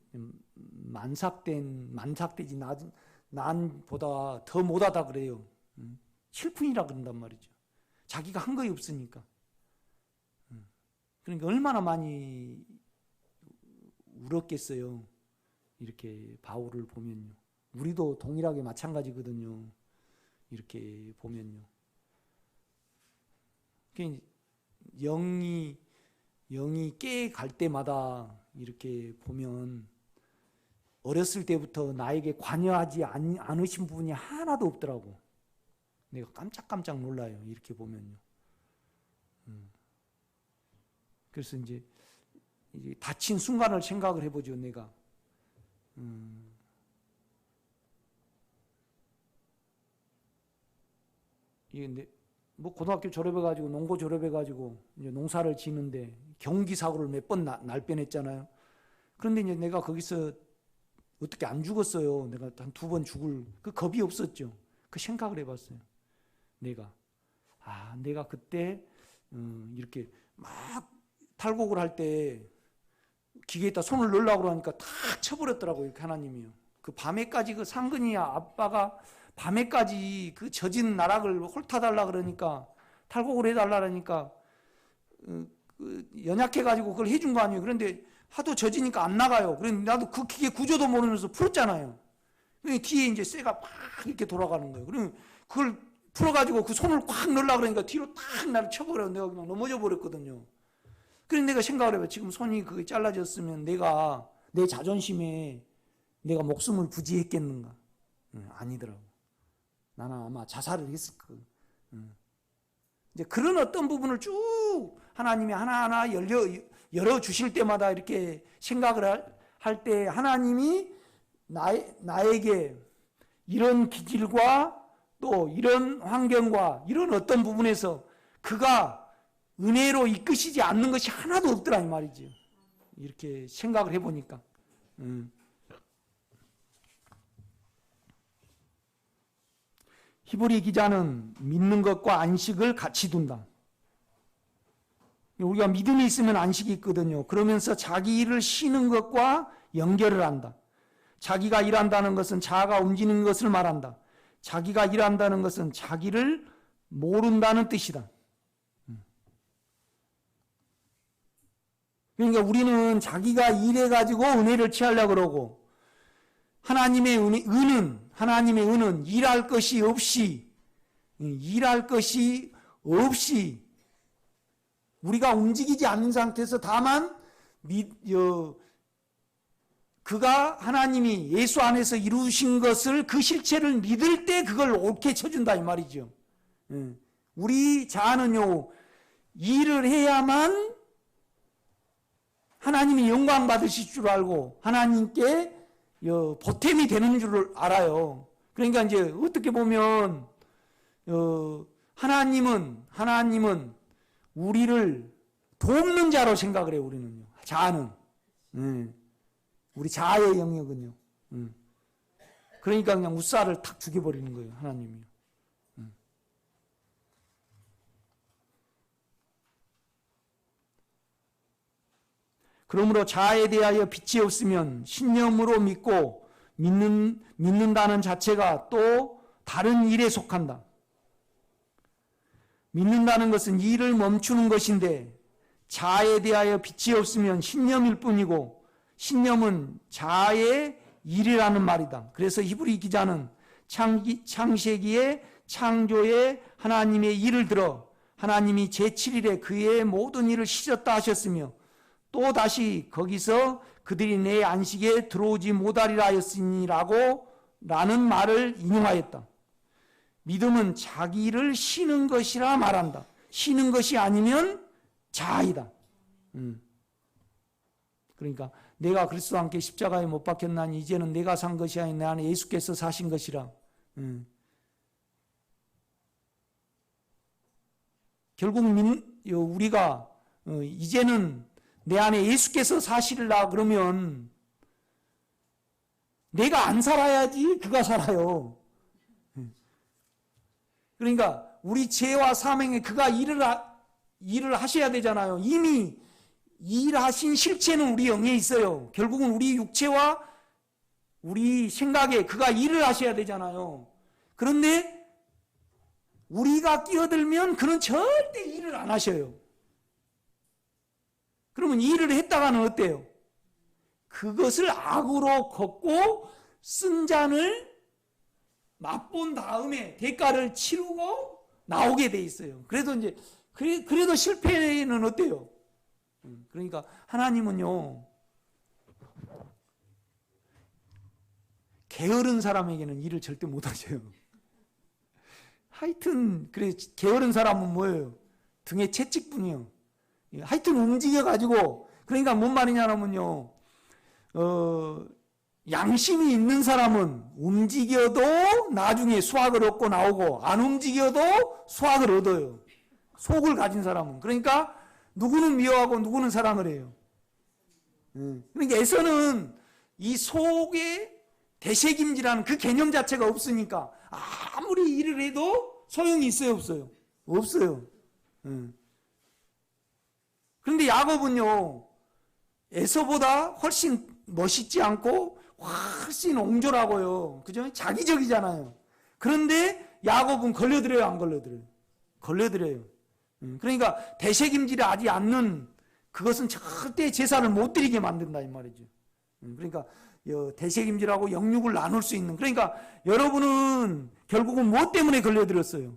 만삭되지 난보다 더 못하다 그래요. 실푼이라 그런단 말이죠. 자기가 한 거이 없으니까. 그러니까 얼마나 많이 울었겠어요. 이렇게 바울을 보면요. 우리도 동일하게 마찬가지거든요. 이렇게 보면요. 영이 깨갈 때마다 이렇게 보면 어렸을 때부터 나에게 관여하지 않으신 부분이 하나도 없더라고. 내가 깜짝깜짝 놀라요. 이렇게 보면요. 그래서 이제 다친 순간을 생각을 해보죠. 내가 이게 뭐 고등학교 졸업해가지고 농고 졸업해가지고 이제 농사를 지는데 경기 사고를 몇 번 날 뻔했잖아요. 그런데 이제 내가 거기서 어떻게 안 죽었어요. 내가 한 2번 죽을 그 겁이 없었죠. 그 생각을 해봤어요. 내가 그때 이렇게 막 탈곡을 할 때 기계에다 손을 넣으려고 그러니까 탁 쳐버렸더라고요. 이렇게 하나님이요. 그 밤에까지 그 상근이 아빠가 밤에까지 그 젖은 나락을 훑어달라 그러니까 탈곡을 해달라 그러니까 연약해가지고 그걸 해준 거 아니에요. 그런데 하도 젖으니까 안 나가요. 그런데 나도 그 기계 구조도 모르면서 풀었잖아요. 뒤에 이제 쇠가 막 이렇게 돌아가는 거예요. 그러면 그걸 풀어가지고 그 손을 꽉 넣으려고 그러니까 뒤로 딱 나를 쳐버려. 내가 그냥 넘어져 버렸거든요. 그래서 내가 생각을 해봐요. 지금 손이 그게 잘라졌으면 내가 내 자존심에 내가 목숨을 부지했겠는가? 아니더라고. 나는 아마 자살을 했을 거예요. 이제 그런 어떤 부분을 쭉 하나님이 하나하나 열어 주실 때마다 이렇게 생각을 할 때 하나님이 나에게 이런 기질과 또 이런 환경과 이런 어떤 부분에서 그가 은혜로 이끄시지 않는 것이 하나도 없더라 이 말이죠. 이렇게 생각을 해보니까. 히브리 기자는 믿는 것과 안식을 같이 둔다. 우리가 믿음이 있으면 안식이 있거든요. 그러면서 자기 일을 쉬는 것과 연결을 한다. 자기가 일한다는 것은 자아가 움직이는 것을 말한다. 자기가 일한다는 것은 자기를 모른다는 뜻이다. 그러니까 우리는 자기가 일해가지고 은혜를 취하려고 그러고 하나님의 은은 일할 것이 없이 우리가 움직이지 않는 상태에서 다만 그가 하나님이 예수 안에서 이루신 것을 그 실체를 믿을 때 그걸 옳게 쳐준다 이 말이죠. 우리 자아는요 일을 해야만 하나님이 영광 받으실 줄 알고 하나님께 보탬이 되는 줄 알아요. 그러니까 이제 어떻게 보면 하나님은 우리를 돕는 자로 생각을 해요. 우리는요. 자아는 우리 자아의 영역은요. 그러니까 그냥 우싸를 탁 죽여버리는 거예요. 하나님이요. 그러므로 자아에 대하여 빛이 없으면 신념으로 믿고 믿는다는 자체가 또 다른 일에 속한다. 믿는다는 것은 일을 멈추는 것인데 자아에 대하여 빛이 없으면 신념일 뿐이고 신념은 자아의 일이라는 말이다. 그래서 히브리 기자는 창세기의 창조의 하나님의 일을 들어 하나님이 제7일에 그의 모든 일을 쉬셨다 하셨으며 또 다시 거기서 그들이 내 안식에 들어오지 못하리라 하였으니라고 라는 말을 인용하였다. 믿음은 자기 일을 쉬는 것이라 말한다. 쉬는 것이 아니면 자아이다. 그러니까 내가 그리스도와 함께 십자가에 못 박혔나니 이제는 내가 산 것이 아닌 내 안에 예수께서 사신 것이라. 결국 우리가 이제는 내 안에 예수께서 사시리라 그러면 내가 안 살아야지 그가 살아요. 그러니까 우리 죄와 사명에 그가 일을 하셔야 되잖아요. 이미 일하신 실체는 우리 영에 있어요. 결국은 우리 육체와 우리 생각에 그가 일을 하셔야 되잖아요. 그런데 우리가 끼어들면 그는 절대 일을 안 하셔요. 그러면 일을 했다가는 어때요? 그것을 악으로 걷고 쓴 잔을 맛본 다음에 대가를 치르고 나오게 돼 있어요. 그래도 이제 그래도 실패는 어때요? 그러니까 하나님은요 게으른 사람에게는 일을 절대 못 하셔요. 하여튼 그래 게으른 사람은 뭐예요? 등에 채찍뿐이요. 하여튼 움직여가지고 그러니까 뭔 말이냐면요. 양심이 있는 사람은 움직여도 나중에 수확을 얻고 나오고 안 움직여도 수확을 얻어요. 속을 가진 사람은. 그러니까 누구는 미워하고 누구는 사랑을 해요. 그러니까 에서는 이 속에 대책임지라는 그 개념 자체가 없으니까 아무리 일을 해도 소용이 있어요, 없어요? 없어요. 그런데 야곱은요 에서보다 훨씬 멋있지 않고 훨씬 옹졸하고요. 그죠? 자기적이잖아요. 그런데 야곱은 걸려들어요, 안 걸려들어요? 걸려들어요. 그러니까 대책임지를 하지 않는 그것은 절대 제사를 못 드리게 만든다 이 말이죠. 그러니까 대책임지라고 영육을 나눌 수 있는 그러니까 여러분은 결국은 무엇 때문에 걸려들었어요?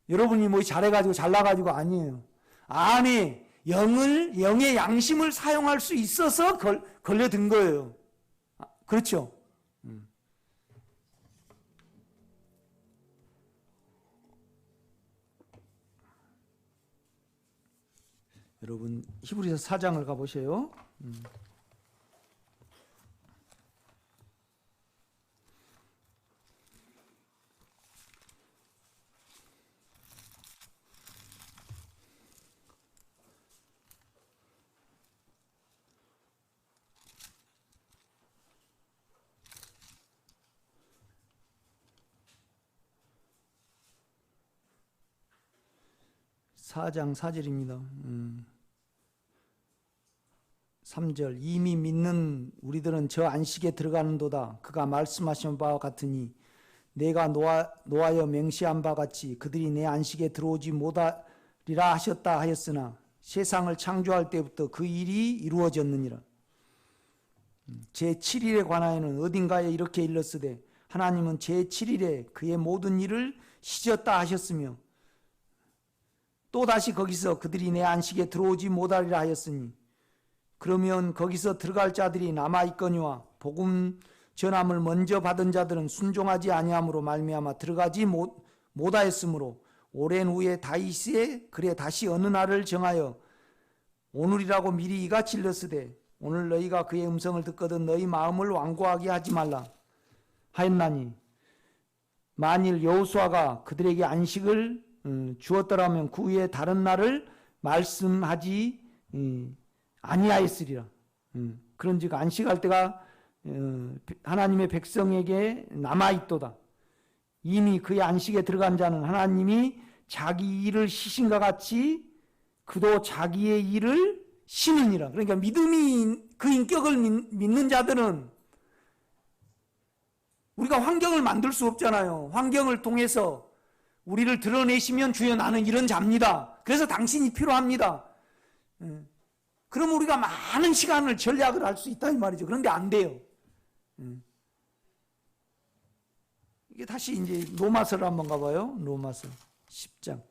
여러분이 뭐 잘해가지고 잘나가지고 아니에요. 안에 영의 양심을 사용할 수 있어서 걸려든 거예요. 그렇죠? 여러분 히브리서 4장을 가보세요. 4장 4절입니다. 3절 이미 믿는 우리들은 저 안식에 들어가는도다. 그가 말씀하신 바와 같으니 내가 노하여 맹세한 바 같이 그들이 내 안식에 들어오지 못하리라 하셨다 하였으나 세상을 창조할 때부터 그 일이 이루어졌느니라. 제7일에 관하여는 어딘가에 이렇게 일렀으되 하나님은 제7일에 그의 모든 일을 쉬셨다 하셨으며 또다시 거기서 그들이 내 안식에 들어오지 못하리라 하였으니 그러면 거기서 들어갈 자들이 남아있거니와 복음 전함을 먼저 받은 자들은 순종하지 아니함으로 말미암아 들어가지 못하였으므로 오랜 후에 다윗의 글에 다시 어느 날을 정하여 오늘이라고 미리 이같이 일렀으되 오늘 너희가 그의 음성을 듣거든 너희 마음을 완고하게 하지 말라 하였나니 만일 여호수아가 그들에게 안식을 주었더라면 그 후에 다른 날을 말씀하지 아니하였으리라. 그런즉 안식할 때가 하나님의 백성에게 남아있도다. 이미 그의 안식에 들어간 자는 하나님이 자기 일을 쉬신과 같이 그도 자기의 일을 쉬느니라. 그러니까 믿음이 그 인격을 믿는 자들은 우리가 환경을 만들 수 없잖아요. 환경을 통해서 우리를 드러내시면 주여 나는 이런 자입니다. 그래서 당신이 필요합니다. 그럼 우리가 많은 시간을 전략을 할 수 있다 이 말이죠. 그런데 안 돼요. 이게 다시 이제 로마서를 한번 가봐요. 로마서 10장.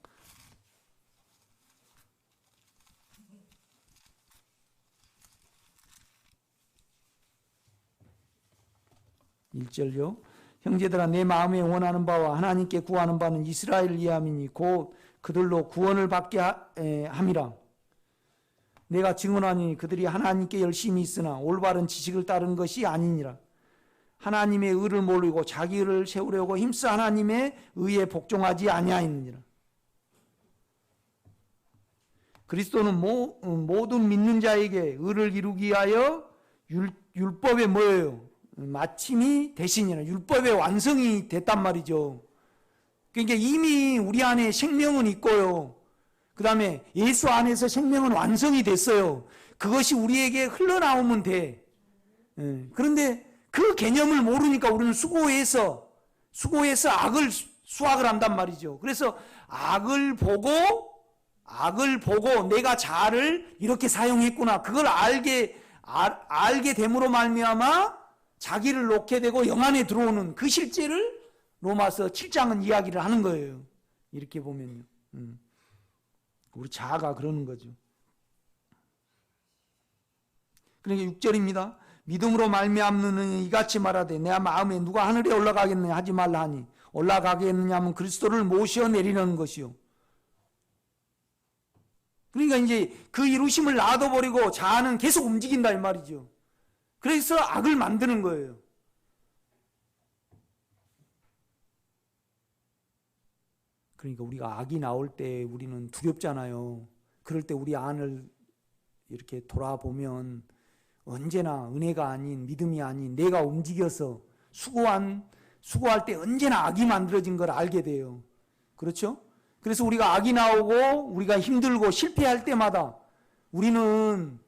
1절요. 형제들아 내 마음에 원하는 바와 하나님께 구하는 바는 이스라엘을 위함이니 곧 그들로 구원을 받게 함이라. 내가 증언하니 그들이 하나님께 열심히 있으나 올바른 지식을 따른 것이 아니니라. 하나님의 의를 모르고 자기 의를 세우려고 힘써 하나님의 의에 복종하지 아니하였느니라. 그리스도는 모든 믿는 자에게 의를 이루기 위하여 율법의 뭐예요? 마침이 되시니라. 율법의 완성이 됐단 말이죠. 그러니까 이미 우리 안에 생명은 있고요. 그 다음에 예수 안에서 생명은 완성이 됐어요. 그것이 우리에게 흘러나오면 돼. 그런데 그 개념을 모르니까 우리는 수고해서 악을 수확을 한단 말이죠. 그래서 악을 보고 내가 자아를 이렇게 사용했구나. 그걸 알게 됨으로 말미암아 자기를 놓게 되고 영안에 들어오는 그 실제를 로마서 7장은 이야기를 하는 거예요. 이렇게 보면요. 우리 자아가 그러는 거죠. 그러니까 6절입니다. 믿음으로 말미암는 이같이 말하되 내 마음에 누가 하늘에 올라가겠느냐 하지 말라 하니 올라가겠느냐 하면 그리스도를 모셔 내리는 것이요. 그러니까 이제 그 이루심을 놔둬버리고 자아는 계속 움직인다 이 말이죠. 그래서 악을 만드는 거예요. 그러니까 우리가 악이 나올 때 우리는 두렵잖아요. 그럴 때 우리 안을 이렇게 돌아보면 언제나 은혜가 아닌 믿음이 아닌 내가 움직여서 수고할 때 언제나 악이 만들어진 걸 알게 돼요. 그렇죠? 그래서 우리가 악이 나오고 우리가 힘들고 실패할 때마다 우리는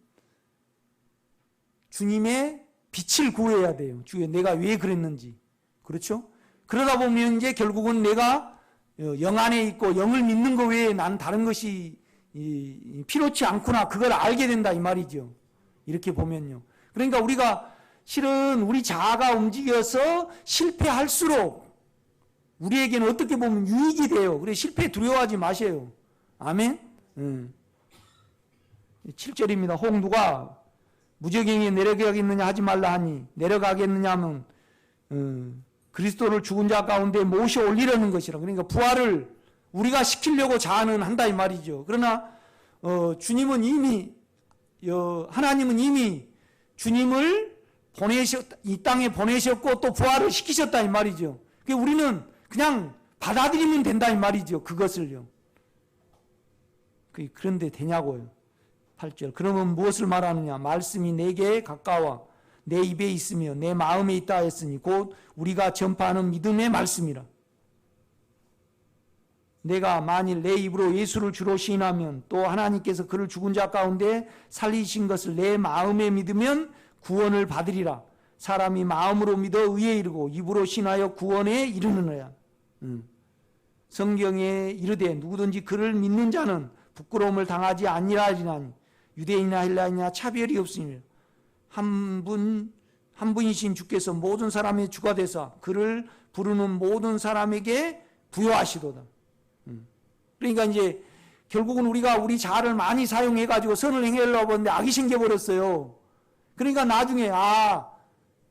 주님의 빛을 구해야 돼요. 주여 내가 왜 그랬는지. 그렇죠? 그러다 보면 이제 결국은 내가 영 안에 있고 영을 믿는 것 외에 난 다른 것이 필요치 않구나. 그걸 알게 된다 이 말이죠. 이렇게 보면요. 그러니까 우리가 실은 우리 자아가 움직여서 실패할수록 우리에게는 어떻게 보면 유익이 돼요. 그래서 실패 두려워하지 마세요. 아멘? 7절입니다. 혹 누가 무저갱이에 내려가겠느냐 하지 말라 하니 내려가겠느냐 하면 그리스도를 죽은 자 가운데 모셔 올리려는 것이라. 그러니까 부활을 우리가 시키려고 자아는 한다 이 말이죠. 그러나 주님은 이미 하나님은 이미 주님을 이 땅에 보내셨고 또 부활을 시키셨다 이 말이죠. 그러니까 우리는 그냥 받아들이면 된다 이 말이죠. 그것을요. 그런데 되냐고요. 8절. 그러면 무엇을 말하느냐? 말씀이 내게 가까워 내 입에 있으며 내 마음에 있다 했으니 곧 우리가 전파하는 믿음의 말씀이라. 내가 만일 내 입으로 예수를 주로 시인하면 또 하나님께서 그를 죽은 자 가운데 살리신 것을 내 마음에 믿으면 구원을 받으리라. 사람이 마음으로 믿어 의에 이르고 입으로 신하여 구원에 이르느니라. 성경에 이르되 누구든지 그를 믿는 자는 부끄러움을 당하지 아니하리나니 유대인이나 헬라인이나 차별이 없으니 한 분이신 주께서 모든 사람의 주가 되사 그를 부르는 모든 사람에게 부여하시도다. 그러니까 이제 결국은 우리가 우리 자아를 많이 사용해 가지고 선을 행하려고 하는데 악이 생겨버렸어요. 그러니까 나중에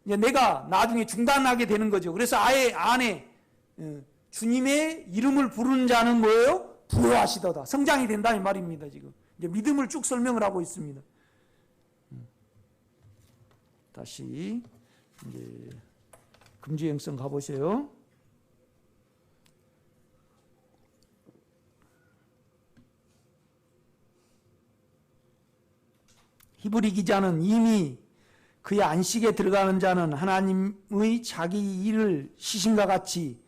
이제 내가 나중에 중단하게 되는 거죠. 그래서 아예 안에 주님의 이름을 부르는 자는 뭐예요? 부여하시도다. 성장이 된다 이 말입니다. 지금 이제 믿음을 쭉 설명을 하고 있습니다. 다시 이제 금주행성 가보세요. 히브리 기자는 이미 그의 안식에 들어가는 자는 하나님의 자기 일을 시신과 같이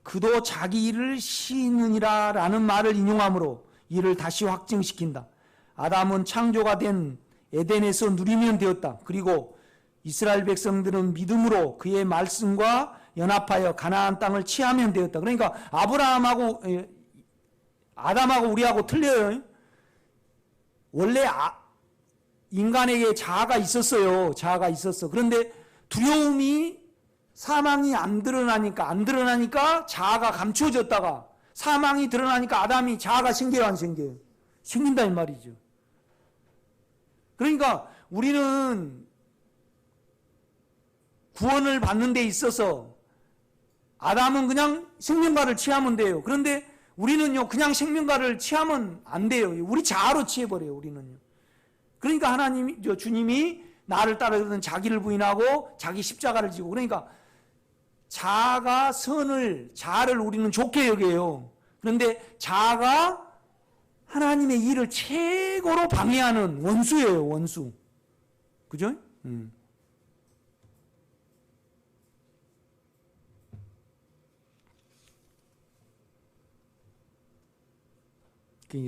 그도 자기 일을 시느니라 라는 말을 인용하므로 이를 다시 확증시킨다. 아담은 창조가 된 에덴에서 누리면 되었다. 그리고 이스라엘 백성들은 믿음으로 그의 말씀과 연합하여 가나안 땅을 취하면 되었다. 그러니까 아담하고 우리하고 틀려요. 원래 인간에게 자아가 있었어요. 자아가 있었어. 그런데 두려움이 사망이 안 드러나니까 자아가 감춰졌다가 사망이 드러나니까 아담이 자아가 생겨요, 안 생겨요? 생긴다 이 말이죠. 그러니까 우리는 구원을 받는 데 있어서 아담은 그냥 생명과를 취하면 돼요. 그런데 우리는요, 그냥 생명과를 취하면 안 돼요. 우리 자아로 취해버려요, 우리는요. 그러니까 주님이 나를 따르거든 자기를 부인하고 자기 십자가를 지고, 그러니까 자아를 우리는 좋게 여겨요. 그런데 자아가 하나님의 일을 최고로 방해하는 원수예요, 원수. 그죠?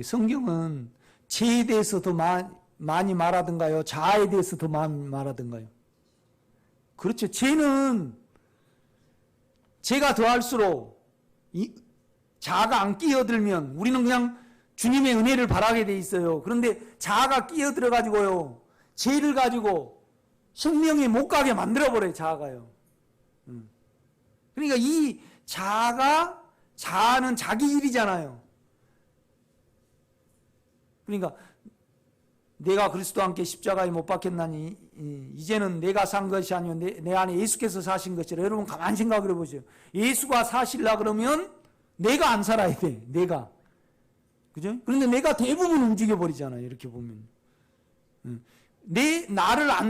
성경은 죄에 대해서 더 많이 말하던가요? 자아에 대해서 더 많이 말하던가요? 그렇죠. 죄는 죄가 더할수록 자아가 안 끼어들면 우리는 그냥 주님의 은혜를 바라게 돼 있어요. 그런데 자아가 끼어들어 가지고요, 죄를 가지고 생명에 못 가게 만들어 버려요, 자아가요. 그러니까 이 자아는 자기 일이잖아요. 그러니까 내가 그리스도와 함께 십자가에 못 박혔나니 이제는 내가 산 것이 아니요 내 안에 예수께서 사신 것이라. 여러분 가만히 생각을 해보세요. 예수가 사실라 그러면 내가 안 살아야 돼. 내가. 그죠? 그런데 내가 대부분 움직여버리잖아요. 이렇게 보면. 나를 안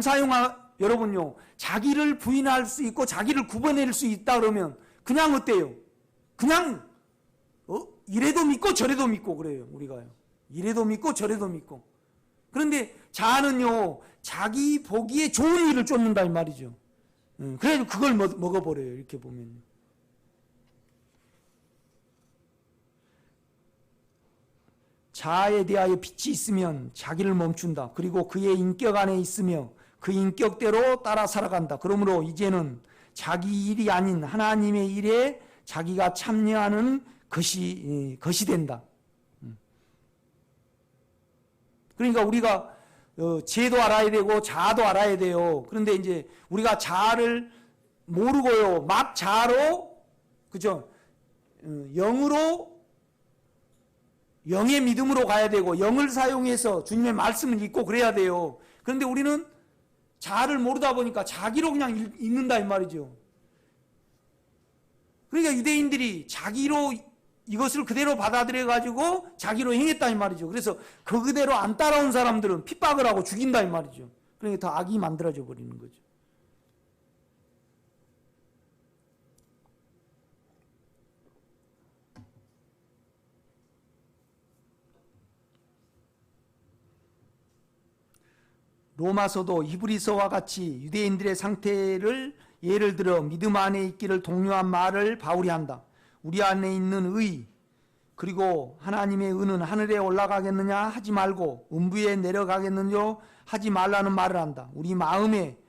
여러분요, 자기를 부인할 수 있고 자기를 구분할 수 있다 그러면 그냥 어때요? 그냥 이래도 믿고 저래도 믿고 그래요. 우리가요. 이래도 믿고 저래도 믿고. 그런데 자아는요, 자기 보기에 좋은 일을 쫓는다 이 말이죠. 그래서 그걸 먹어버려요. 이렇게 보면. 자아에 대하여 빛이 있으면 자기를 멈춘다. 그리고 그의 인격 안에 있으며 그 인격대로 따라 살아간다. 그러므로 이제는 자기 일이 아닌 하나님의 일에 자기가 참여하는 것이 된다. 그러니까 우리가 죄도 알아야 되고 자아도 알아야 돼요. 그런데 이제 우리가 자아를 모르고요, 막 자아로, 그죠? 영의 믿음으로 가야 되고 영을 사용해서 주님의 말씀을 읽고 그래야 돼요. 그런데 우리는 자아를 모르다 보니까 자기로 그냥 읽는다 이 말이죠. 그러니까 유대인들이 자기로 이것을 그대로 받아들여 가지고 자기로 행했다 이 말이죠. 그래서 그대로 안 따라온 사람들은 핍박을 하고 죽인다 이 말이죠. 그러니까 더 악이 만들어져 버리는 거죠. 로마서도 히브리서와 같이 유대인들의 상태를 예를 들어 믿음 안에 있기를 독려한 말을 바울이 한다. 우리 안에 있는 의, 그리고 하나님의 의는 하늘에 올라가겠느냐 하지 말고 음부에 내려가겠느냐 하지 말라는 말을 한다. 우리 마음에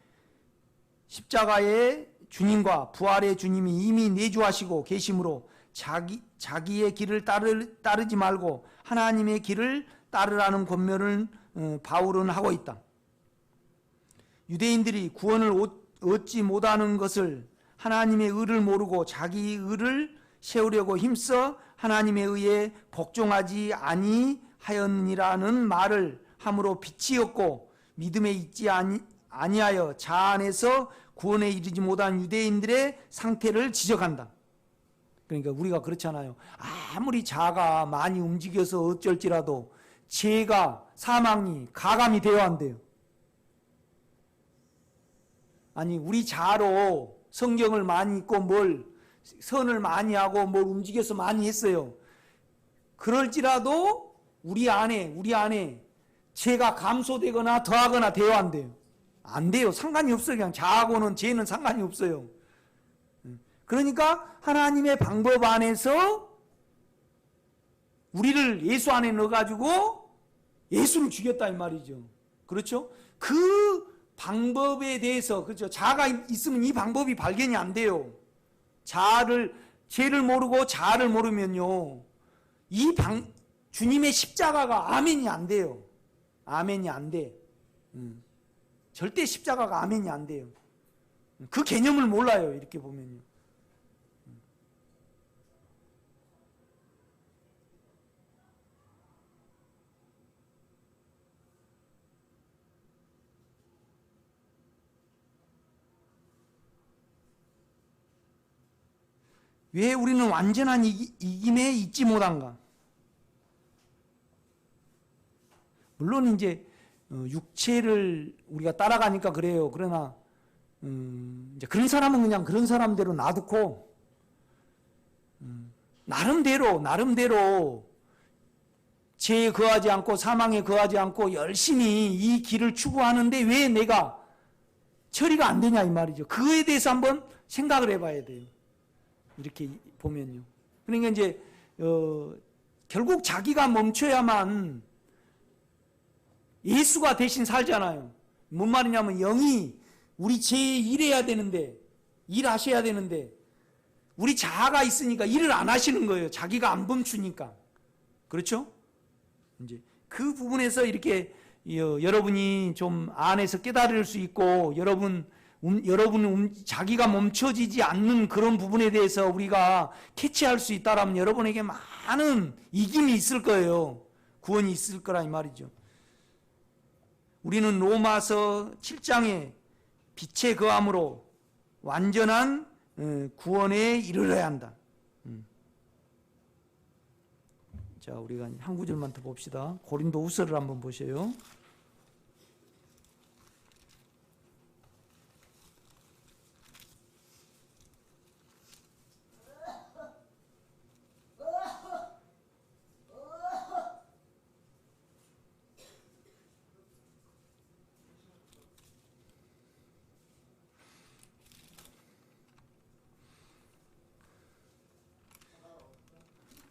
십자가의 주님과 부활의 주님이 이미 내주하시고 계심으로 자기의 길을 따르지 말고 하나님의 길을 따르라는 권면을 바울은 하고 있다. 유대인들이 구원을 얻지 못하는 것을 하나님의 의를 모르고 자기 의를 세우려고 힘써 하나님의 의에 복종하지 아니하였느니라는 말을 함으로 빛이 없고 믿음에 있지 아니하여 자아 안에서 구원에 이르지 못한 유대인들의 상태를 지적한다. 그러니까 우리가 그렇잖아요. 아무리 자아가 많이 움직여서 어쩔지라도 죄가, 사망이 가감이 되어야 한대요. 아니 우리 자아로 성경을 많이 읽고 선을 많이 하고 뭘 움직여서 많이 했어요. 그럴지라도 우리 안에 죄가 감소되거나 더하거나 되어야 안 돼요. 안 돼요. 상관이 없어요. 그냥 자하고는 죄는 상관이 없어요. 그러니까 하나님의 방법 안에서 우리를 예수 안에 넣어가지고 예수를 죽였다 이 말이죠. 그렇죠? 그 방법에 대해서, 그렇죠? 자아가 있으면 이 방법이 발견이 안 돼요. 죄를 모르고 자아를 모르면요, 주님의 십자가가 아멘이 안 돼요. 아멘이 안 돼. 절대 십자가가 아멘이 안 돼요. 그 개념을 몰라요, 이렇게 보면요. 왜 우리는 완전한 이김에 있지 못한가? 물론 이제 육체를 우리가 따라가니까 그래요. 그러나 이제 그런 사람은 그냥 그런 사람대로 놔두고 나름대로 죄에 거하지 않고 사망에 거하지 않고 열심히 이 길을 추구하는데 왜 내가 처리가 안 되냐 이 말이죠. 그거에 대해서 한번 생각을 해봐야 돼요. 이렇게 보면요. 그러니까 이제 결국 자기가 멈춰야만 예수가 대신 살잖아요. 뭔 말이냐면 영이 우리 죄에 일해야 되는데, 일하셔야 되는데 우리 자아가 있으니까 일을 안 하시는 거예요. 자기가 안 멈추니까. 그렇죠? 이제 그 부분에서 이렇게 여러분이 좀 안에서 깨달을 수 있고, 여러분 자기가 멈춰지지 않는 그런 부분에 대해서 우리가 캐치할 수 있다라면 여러분에게 많은 이김이 있을 거예요. 구원이 있을 거라 이 말이죠. 우리는 로마서 7장에 빛의 거함으로 완전한 구원에 이르러야 한다. 자, 우리가 한 구절만 더 봅시다. 고린도후서를 한번 보세요.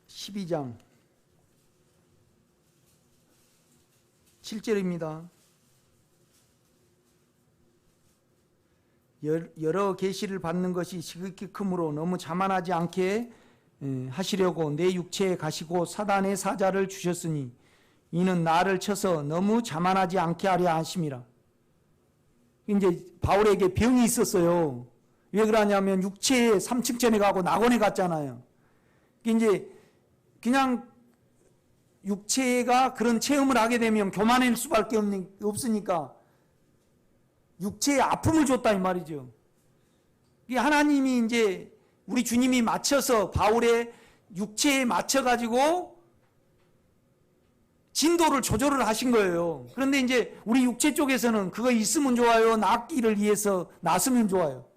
(12장) 7절입니다. 여러 계시를 받는 것이 지극히 크므로 너무 자만하지 않게 하시려고 내 육체에 가시고 사단의 사자를 주셨으니 이는 나를 쳐서 너무 자만하지 않게 하려 하심이라. 이제 바울에게 병이 있었어요. 왜 그러냐면 육체에 3층전에 가고 낙원에 갔잖아요. 이제 그냥 육체가 그런 체험을 하게 되면 교만할 수밖에 없으니까 육체에 아픔을 줬다 이 말이죠. 하나님이 이제 우리 주님이 맞춰서 바울의 육체에 맞춰가지고 진도를 조절을 하신 거예요. 그런데 이제 우리 육체 쪽에서는 그거 있으면 좋아요, 낫기를 위해서 낫으면 좋아요.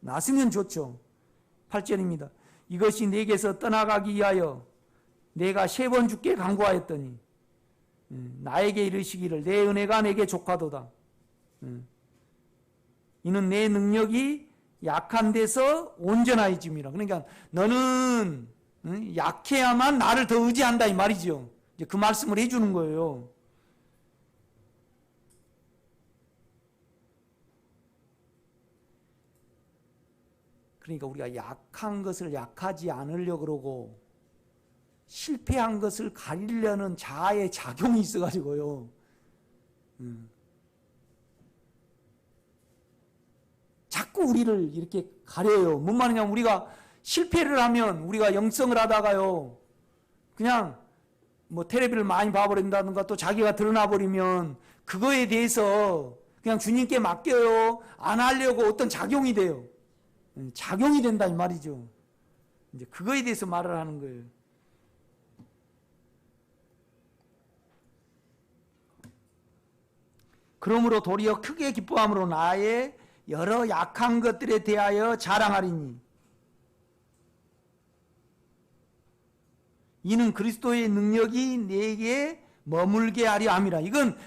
낫으면 좋죠. 8절입니다. 이것이 내게서 떠나가기 위하여 내가 3번 주께 간구하였더니 나에게 이르시기를 내 은혜가 내게 족하도다. 이는 내 능력이 약한 데서 온전하여짐이라. 그러니까 너는 약해야만 나를 더 의지한다 이 말이죠. 이제 그 말씀을 해주는 거예요. 그러니까 우리가 약한 것을 약하지 않으려고 그러고 실패한 것을 가리려는 자아의 작용이 있어가지고요. 자꾸 우리를 이렇게 가려요. 뭔 말이냐면 우리가 실패를 하면 우리가 영성을 하다가요. 그냥 뭐 텔레비를 많이 봐버린다든가 또 자기가 드러나버리면 그거에 대해서 그냥 주님께 맡겨요. 안 하려고 어떤 작용이 돼요. 작용이 된다 이 말이죠. 이제 그거에 대해서 말을 하는 거예요. 그러므로 도리어 크게 기뻐함으로 나의 여러 약한 것들에 대하여 자랑하리니 이는 그리스도의 능력이 내게 머물게 하려 함이라. 이건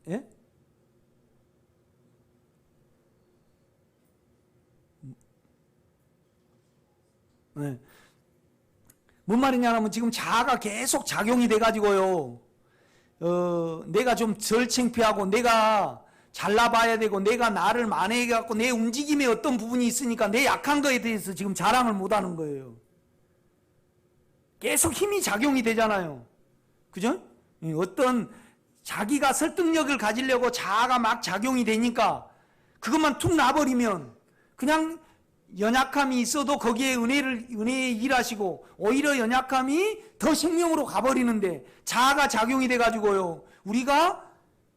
예? 네. 뭔 말이냐면 지금 자아가 계속 작용이 돼가지고요. 내가 좀 덜 창피하고 내가 잘나봐야 되고 내가 나를 만회해 갖고 내 움직임에 어떤 부분이 있으니까 내 약한 거에 대해서 지금 자랑을 못하는 거예요. 계속 힘이 작용이 되잖아요. 그죠? 어떤 자기가 설득력을 가지려고 자아가 막 작용이 되니까 그것만 툭 놔버리면 그냥 연약함이 있어도 거기에 은혜에 일하시고 오히려 연약함이 더 생명으로 가버리는데 자아가 작용이 돼가지고요. 우리가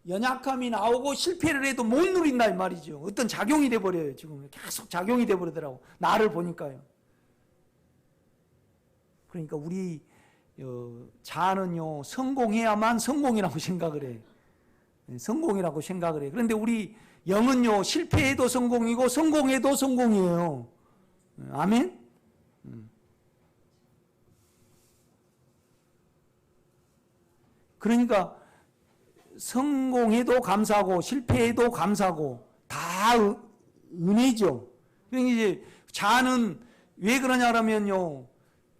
연약함이 나오고 실패를 해도 못 누린다 이 말이죠. 어떤 작용이 돼버려요. 지금 계속 작용이 돼버리더라고. 나를 보니까요. 그러니까 우리 자아는요 성공해야만 성공이라고 생각을 해. 성공이라고 생각을 해. 그런데 우리 영은요 실패해도 성공이고 성공해도 성공이에요. 아멘? 그러니까 성공해도 감사하고 실패해도 감사하고 다 은혜죠. 그러니까 이제 자아는 왜 그러냐면요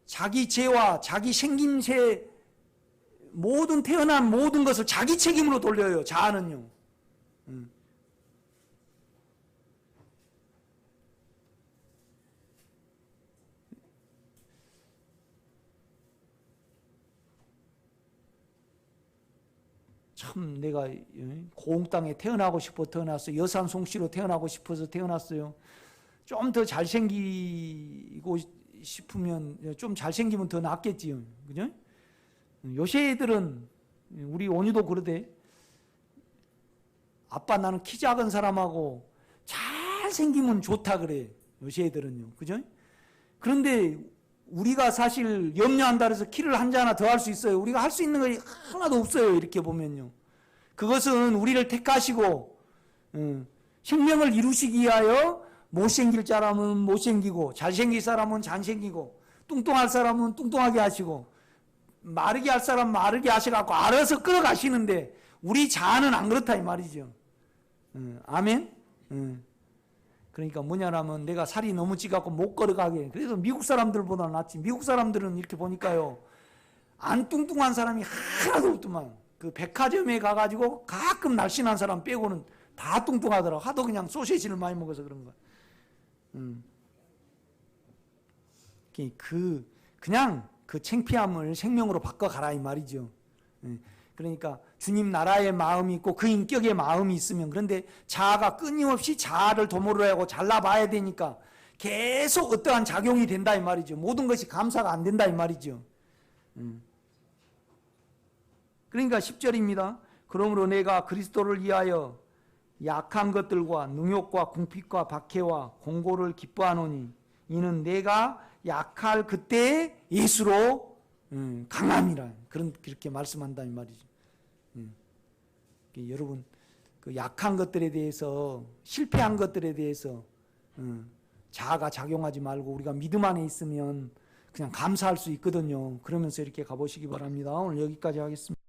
자기 죄와 자기 생김새 모든 태어난 모든 것을 자기 책임으로 돌려요. 자아는요. 참 내가 고흥 땅에 태어나고 싶어 태어났어요. 여산 송씨로 태어나고 싶어서 태어났어요. 좀 더 잘생기고 싶으면 좀 잘생기면 더 낫겠지요. 그죠? 요새 애들은 우리 온유도 그러대. 아빠 나는 키 작은 사람하고 잘생기면 좋다 그래. 요새 애들은요. 그죠? 그런데 우리가 사실 염려한다 해서 키를 한 자 하나 더 할 수 있어요. 우리가 할 수 있는 거 하나도 없어요. 이렇게 보면요. 그것은 우리를 택하시고 생명을 이루시기 위하여 못생길 사람은 못생기고 잘생길 사람은 잘생기고 뚱뚱할 사람은 뚱뚱하게 하시고 마르게 할 사람 마르게 하셔갖고 알아서 끌어가시는데 우리 자아는 안 그렇다 이 말이죠. 아멘? 그러니까 뭐냐라면 내가 살이 너무 찌갖고 못 걸어가게. 그래서 미국 사람들보다 낫지. 미국 사람들은 이렇게 보니까요. 안 뚱뚱한 사람이 하나도 없더만. 그 백화점에 가가지고 가끔 날씬한 사람 빼고는 다 뚱뚱하더라고. 하도 그냥 소시지를 많이 먹어서 그런 거야. 그냥 그 창피함을 생명으로 바꿔가라 이 말이죠. 그러니까 주님 나라의 마음이 있고 그 인격의 마음이 있으면 그런데 자아가 끊임없이 자아를 도모를 하고 잘나봐야 되니까 계속 어떠한 작용이 된다 이 말이죠. 모든 것이 감사가 안 된다 이 말이죠. 그러니까 10절입니다. 그러므로 내가 그리스도를 위하여 약한 것들과 능욕과 궁핍과 박해와 공고를 기뻐하노니 이는 내가 약할 그때 예수로 강함이라 그렇게 말씀한다 이 말이죠. 여러분 그 약한 것들에 대해서 실패한 것들에 대해서 자아가 작용하지 말고 우리가 믿음 안에 있으면 그냥 감사할 수 있거든요. 그러면서 이렇게 가보시기 바랍니다. 오늘 여기까지 하겠습니다.